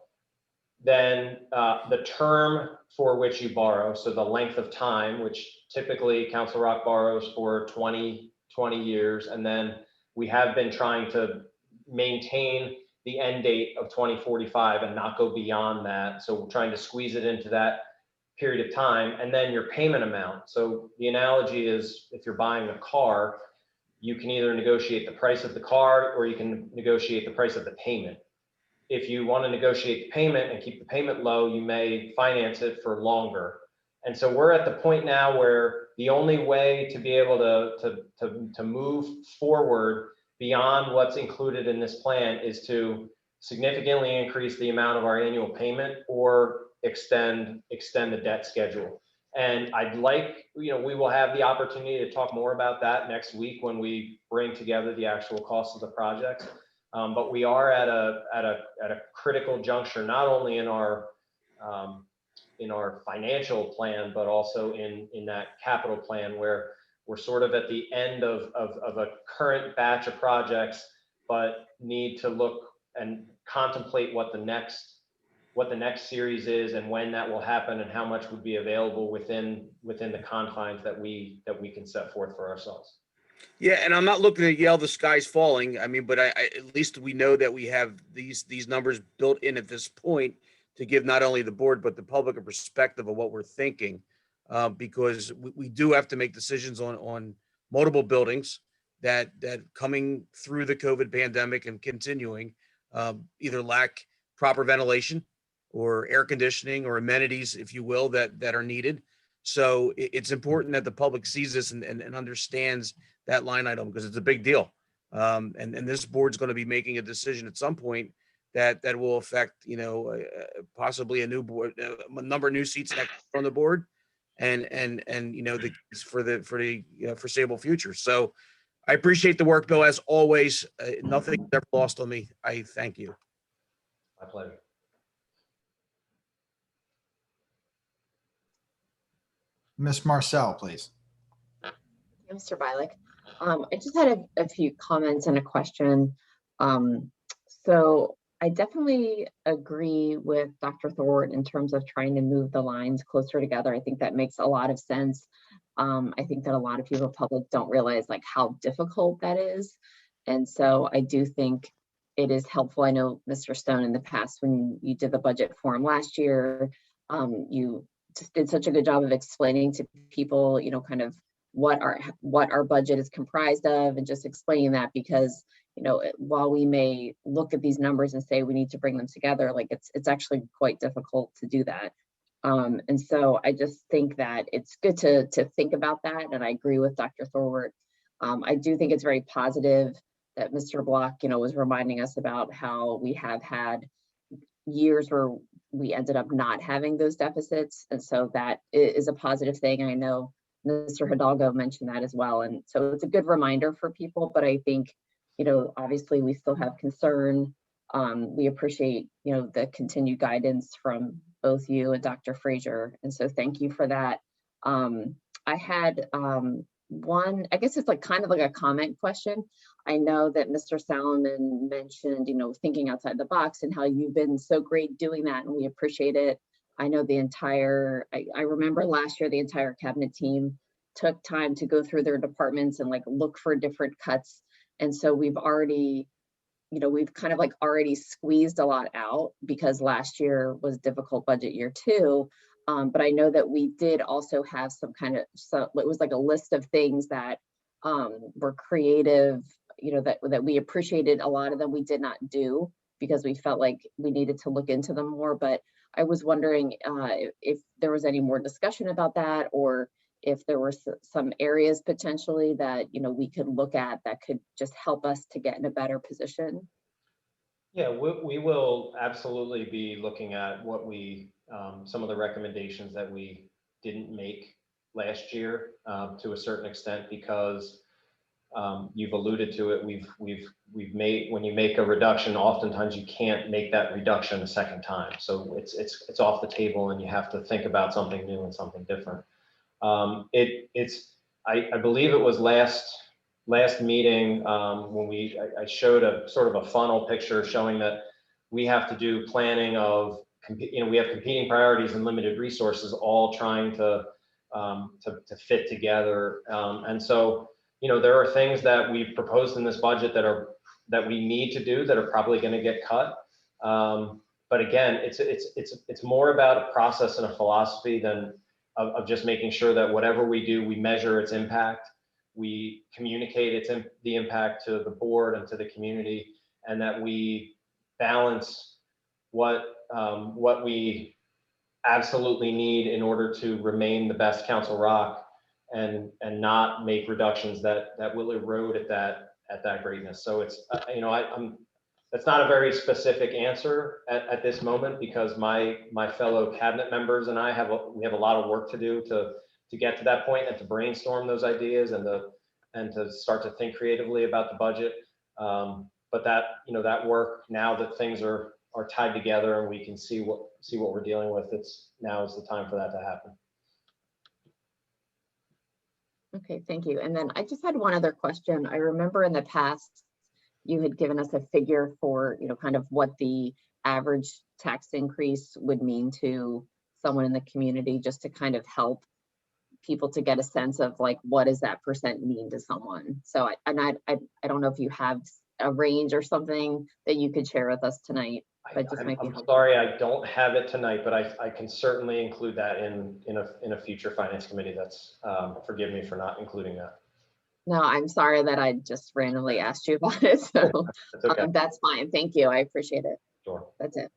Then the term for which you borrow, so the length of time, which typically Council Rock borrows for 20 years. And then we have been trying to maintain the end date of 2045 and not go beyond that. So we're trying to squeeze it into that period of time. And then your payment amount. So the analogy is if you're buying a car, you can either negotiate the price of the car or you can negotiate the price of the payment. If you want to negotiate the payment and keep the payment low, you may finance it for longer. And so we're at the point now where the only way to be able to move forward beyond what's included in this plan is to significantly increase the amount of our annual payment or extend the debt schedule. And I'd like, we will have the opportunity to talk more about that next week when we bring together the actual cost of the projects. But we are at a critical juncture, not only in our financial plan, but also in that capital plan where we're sort of at the end of a current batch of projects, but need to look and contemplate what the next series is and when that will happen and how much would be available within the confines that we can set forth for ourselves. Yeah, and I'm not looking to yell the sky's falling. I mean, but I at least we know that we have these numbers built in at this point to give not only the board but the public a perspective of what we're thinking, because we do have to make decisions on multiple buildings that coming through the COVID pandemic and continuing either lack proper ventilation or air conditioning or amenities, if you will, that are needed. So it's important that the public sees this and understands that line item because it's a big deal. And this board's going to be making a decision at some point that will affect, possibly a new board, a number of new seats on the board, and for the foreseeable future. So I appreciate the work, Bill, as always. Nothing ever lost on me. I thank you. My pleasure. Miss Marcel, please. Mr. Bialik. I just had a few comments and a question. So I definitely agree with Dr. Thorpe in terms of trying to move the lines closer together. I think that makes a lot of sense. I think that a lot of people in the public don't realize like how difficult that is. And so I do think it is helpful. I know Mr. Stone in the past, when you did the budget forum last year, you just did such a good job of explaining to people, kind of what our budget is comprised of, and just explaining that, because while we may look at these numbers and say we need to bring them together, like it's actually quite difficult to do that. And so I just think that it's good to think about that, and I agree with Dr. Thorwart. I do think it's very positive that Mr. Block was reminding us about how we have had years where we ended up not having those deficits, and so that is a positive thing. I know Mr. Hidalgo mentioned that as well, and so it's a good reminder for people. But I think obviously we still have concern. We appreciate the continued guidance from both you and Dr. Frazier, and so thank you for that. I had one, I guess it's like kind of like a comment question. I know that Mr. Salomon mentioned, thinking outside the box and how you've been so great doing that, and we appreciate it. I know I remember last year, the entire cabinet team took time to go through their departments and like look for different cuts. And so we've already, we've kind of like already squeezed a lot out because last year was difficult budget year too. But I know that we did also have it was like a list of things that were creative, that we appreciated. A lot of them we did not do because we felt like we needed to look into them more. But I was wondering if there was any more discussion about that, or if there were some areas potentially that, we could look at that could just help us to get in a better position. Yeah, we will absolutely be looking at what some of the recommendations that we didn't make last year to a certain extent, because you've alluded to it. We've made, when you make a reduction, oftentimes you can't make that reduction a second time. So it's off the table, and you have to think about something new and something different. I believe it was last meeting when I showed a sort of a funnel picture showing that we have to do planning of, we have competing priorities and limited resources all trying to fit together. And so, there are things that we've proposed in this budget that we need to do that are probably going to get cut. But again, it's more about a process and a philosophy than of just making sure that whatever we do, we measure its impact, we communicate the impact to the board and to the community, and that we balance what we absolutely need in order to remain the best Council Rock, and not make reductions that will erode at that greatness. So it's that's not a very specific answer at this moment, because my fellow cabinet members and I we have a lot of work to do to get to that point and to brainstorm those ideas and to start to think creatively about the budget. But that work, now that things are tied together and we can see what we're dealing with, now is the time for that to happen. Okay, thank you. And then I just had one other question. I remember in the past, you had given us a figure for, kind of what the average tax increase would mean to someone in the community, just to kind of help people to get a sense of like, what does that percent mean to someone? So I don't know if you have a range or something that you could share with us tonight. I'm sorry, I don't have it tonight, but I can certainly include that in a future finance committee. That's forgive me for not including that. No, I'm sorry that I just randomly asked you about it. So that's okay. That's fine. Thank you. I appreciate it. Sure. That's it.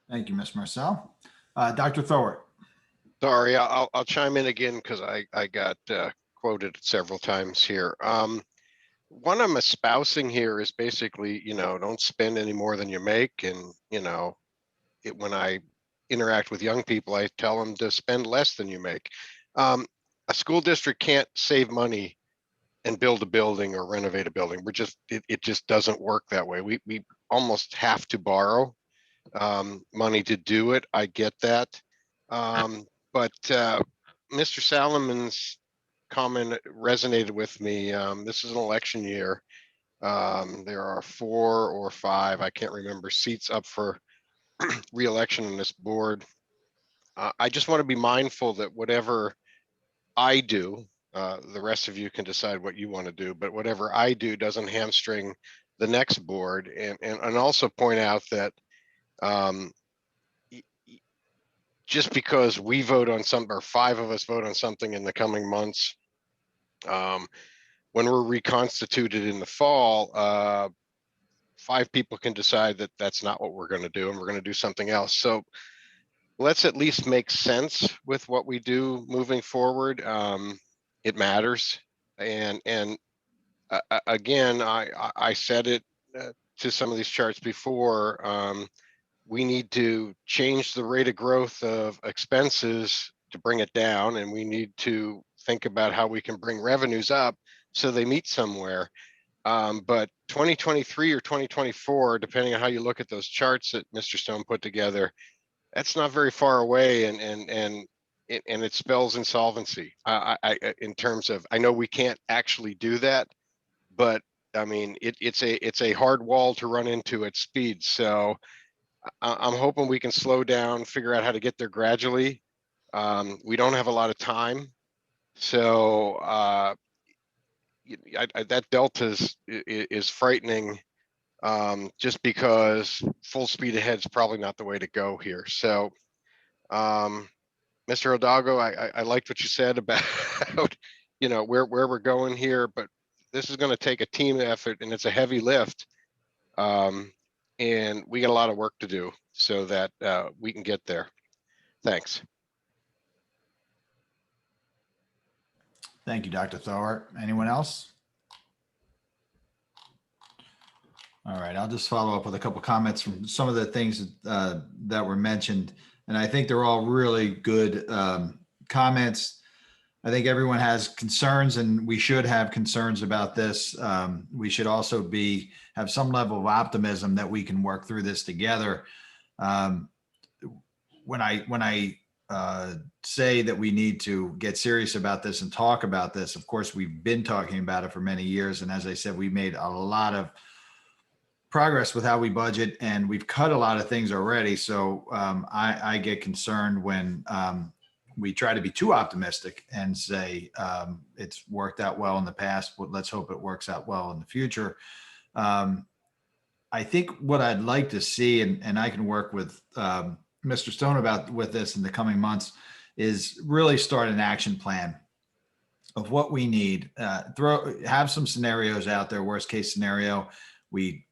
Thank you, Ms. Marcel. Dr. Thorwart. Sorry, I'll chime in again because I got quoted several times here. What I'm espousing here is basically, don't spend any more than you make. And, when I interact with young people, I tell them to spend less than you make. A school district can't save money and build a building or renovate a building. It just doesn't work that way. We almost have to borrow money to do it. I get that. But Mr. Salomon's comment resonated with me. This is an election year. There are 4 or 5, I can't remember, seats up for re-election on this board. I just want to be mindful that whatever I do, the rest of you can decide what you want to do, but whatever I do doesn't hamstring the next board. And also point out that just because we vote on something, or 5 of us vote on something in the coming months, when we're reconstituted in the fall, 5 people can decide that that's not what we're going to do, and we're going to do something else. So let's at least make sense with what we do moving forward. It matters. And again, I said it to some of these charts before. We need to change the rate of growth of expenses to bring it down, and we need to think about how we can bring revenues up so they meet somewhere. But 2023 or 2024, depending on how you look at those charts that Mr. Stone put together, that's not very far away. And and it spells insolvency. In terms of, I know we can't actually do that, but I mean, it's a hard wall to run into at speed. So I'm hoping we can slow down, figure out how to get there gradually. We don't have a lot of time. So that delta is frightening, just because full speed ahead is probably not the way to go here. So Mr. Hidalgo, I liked what you said about, where we're going here, but this is going to take a team effort and it's a heavy lift. And we got a lot of work to do so that we can get there. Thanks. Thank you, Dr. Thor. Anyone else? All right, I'll just follow up with a couple comments from some of the things that were mentioned. And I think they're all really good comments. I think everyone has concerns, and we should have concerns about this. We should also have some level of optimism that we can work through this together. When I say that we need to get serious about this and talk about this, of course, we've been talking about it for many years. And as I said, we made a lot of progress with how we budget, and we've cut a lot of things already. So I get concerned when we try to be too optimistic and say it's worked out well in the past, but let's hope it works out well in the future. I think what I'd like to see, and I can work with Mr. Stone with this in the coming months, is really start an action plan of what we need. Have some scenarios out there. Worst case scenario, we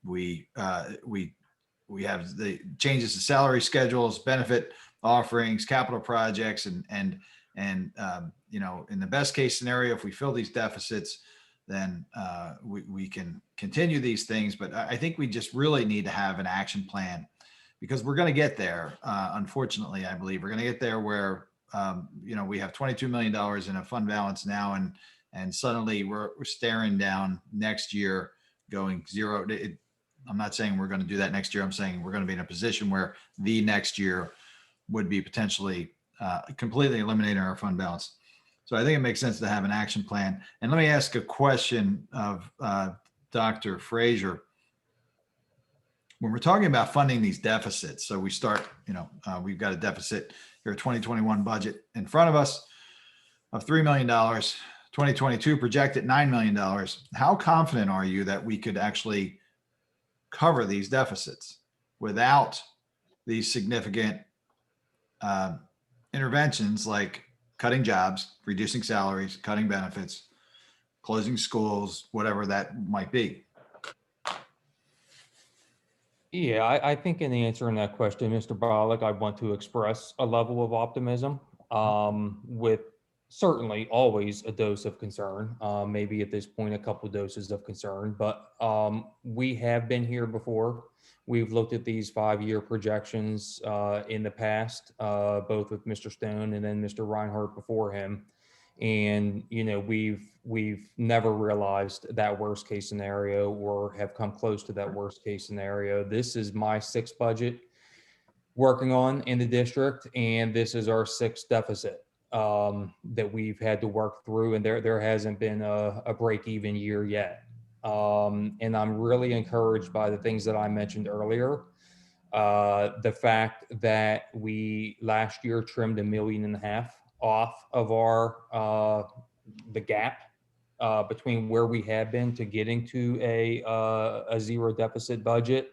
have the changes to salary schedules, benefit offerings, capital projects, and in the best case scenario, if we fill these deficits, then we can continue these things. But I think we just really need to have an action plan, because we're going to get there. Unfortunately, I believe we're going to get there where we have $22 million in a fund balance now, and suddenly we're staring down next year going zero. I'm not saying we're going to do that next year. I'm saying we're going to be in a position where the next year would be potentially completely eliminating our fund balance. So I think it makes sense to have an action plan. And let me ask a question of Dr. Frazier. When we're talking about funding these deficits, so we start, we've got a deficit here, 2021 budget in front of us of $3 million, 2022 projected $9 million. How confident are you that we could actually cover these deficits without these significant interventions like cutting jobs, reducing salaries, cutting benefits, closing schools, whatever that might be? Yeah, I think in answering that question, Mr. Bollock, I want to express a level of optimism with certainly always a dose of concern, maybe at this point, a couple doses of concern, but we have been here before. We've looked at these 5-year projections in the past, both with Mr. Stone and then Mr. Reinhardt before him. And, we've never realized that worst case scenario or have come close to that worst case scenario. This is my 6th budget working on in the district, and this is our 6th deficit that we've had to work through, and there hasn't been a break-even year yet. And I'm really encouraged by the things that I mentioned earlier. The fact that we last year trimmed $1.5 million off of our the gap between where we have been to getting to a zero deficit budget,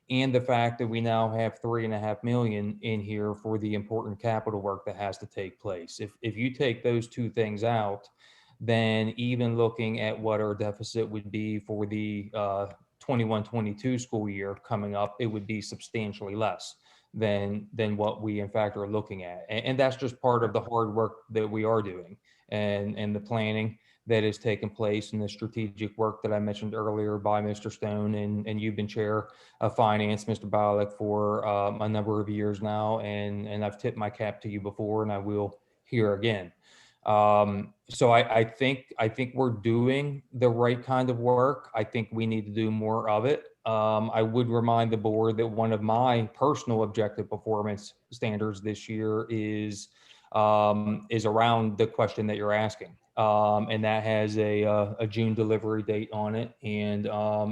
and the fact that we now have $3.5 million in here for the important capital work that has to take place. If you take those two things out, then even looking at what our deficit would be for the 21-22 school year coming up, it would be substantially less than what we in fact are looking at. And that's just part of the hard work that we are doing, and the planning that has taken place, and the strategic work that I mentioned earlier by Mr. Stone, and you've been chair of finance, Mr. Bollock, for a number of years now, and I've tipped my cap to you before, and I will here again. So I think we're doing the right kind of work. I think we need to do more of it. I would remind the board that one of my personal objective performance standards this year is is around the question that you're asking. And that has a June delivery date on it. And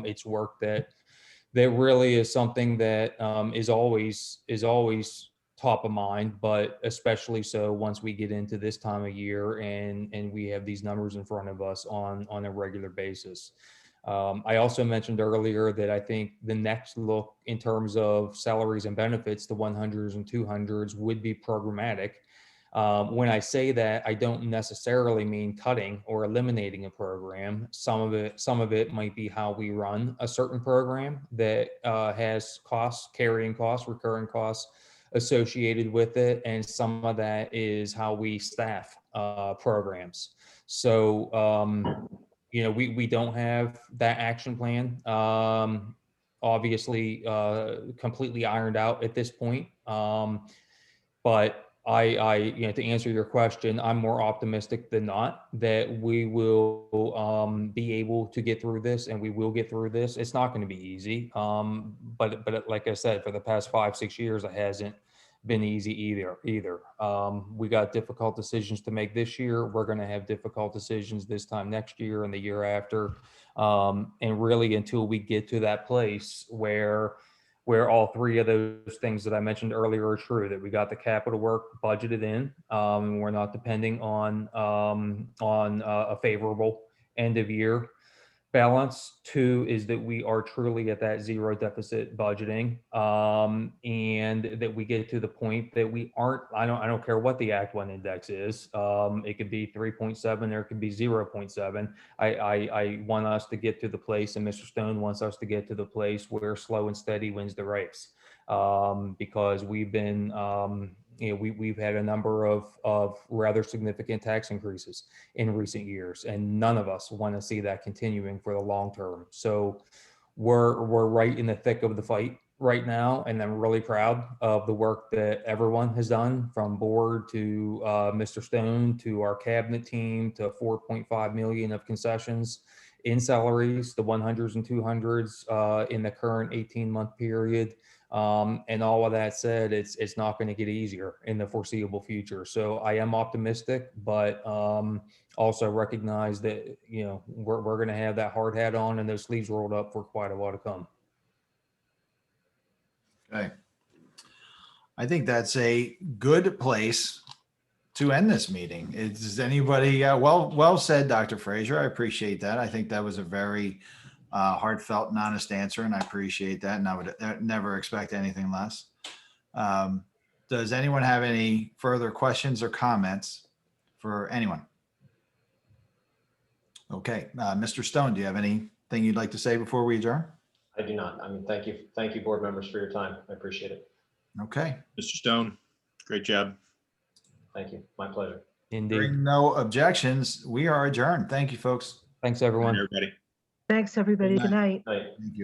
it's work that really is something that is always top of mind, but especially so once we get into this time of year and we have these numbers in front of us on a regular basis. I also mentioned earlier that I think the next look in terms of salaries and benefits, the 100s and 200s, would be programmatic. When I say that, I don't necessarily mean cutting or eliminating a program. Some of it might be how we run a certain program that has costs, carrying costs, recurring costs associated with it, and some of that is how we staff programs. So we don't have that action plan obviously completely ironed out at this point. But I to answer your question, I'm more optimistic than not that we will be able to get through this, and we will get through this. It's not going to be easy. But like I said, for the past 5-6 years, it hasn't been easy either. We got difficult decisions to make this year. We're going to have difficult decisions this time next year and the year after. And really until we get to that place where all three of those things that I mentioned earlier are true, that we got the capital work budgeted in, we're not depending on a favorable end of year balance. 2 is that we are truly at that zero deficit budgeting, and that we get to the point that we aren't, I don't care what the Act 1 index is. It could be 3.7 or it could be 0.7. I want us to get to the place, and Mr. Stone wants us to get to the place where slow and steady wins the race. Because we've been, we've had a number of rather significant tax increases in recent years, and none of us want to see that continuing for the long term. So we're right in the thick of the fight right now, and I'm really proud of the work that everyone has done, from board to Mr. Stone to our cabinet team, to 4.5 million of concessions in salaries, the 100s and 200s in the current 18-month period. And all of that said, it's not going to get easier in the foreseeable future. So I am optimistic, but also recognize that we're going to have that hard hat on and those sleeves rolled up for quite a while to come. Okay. I think that's a good place to end this meeting. Is anybody, well said, Dr. Frazier. I appreciate that. I think that was a very heartfelt and honest answer, and I appreciate that. And I would never expect anything less. Does anyone have any further questions or comments for anyone? Okay, Mr. Stone, do you have anything you'd like to say before we adjourn? I do not. I mean, thank you, board members, for your time. I appreciate it. Okay. Mr. Stone, great job. Thank you. My pleasure. Indeed. Hearing no objections, we are adjourned. Thank you, folks. Thanks, Good night, everyone. everybody. Thanks, everybody. Good Good night. Night. Thank you.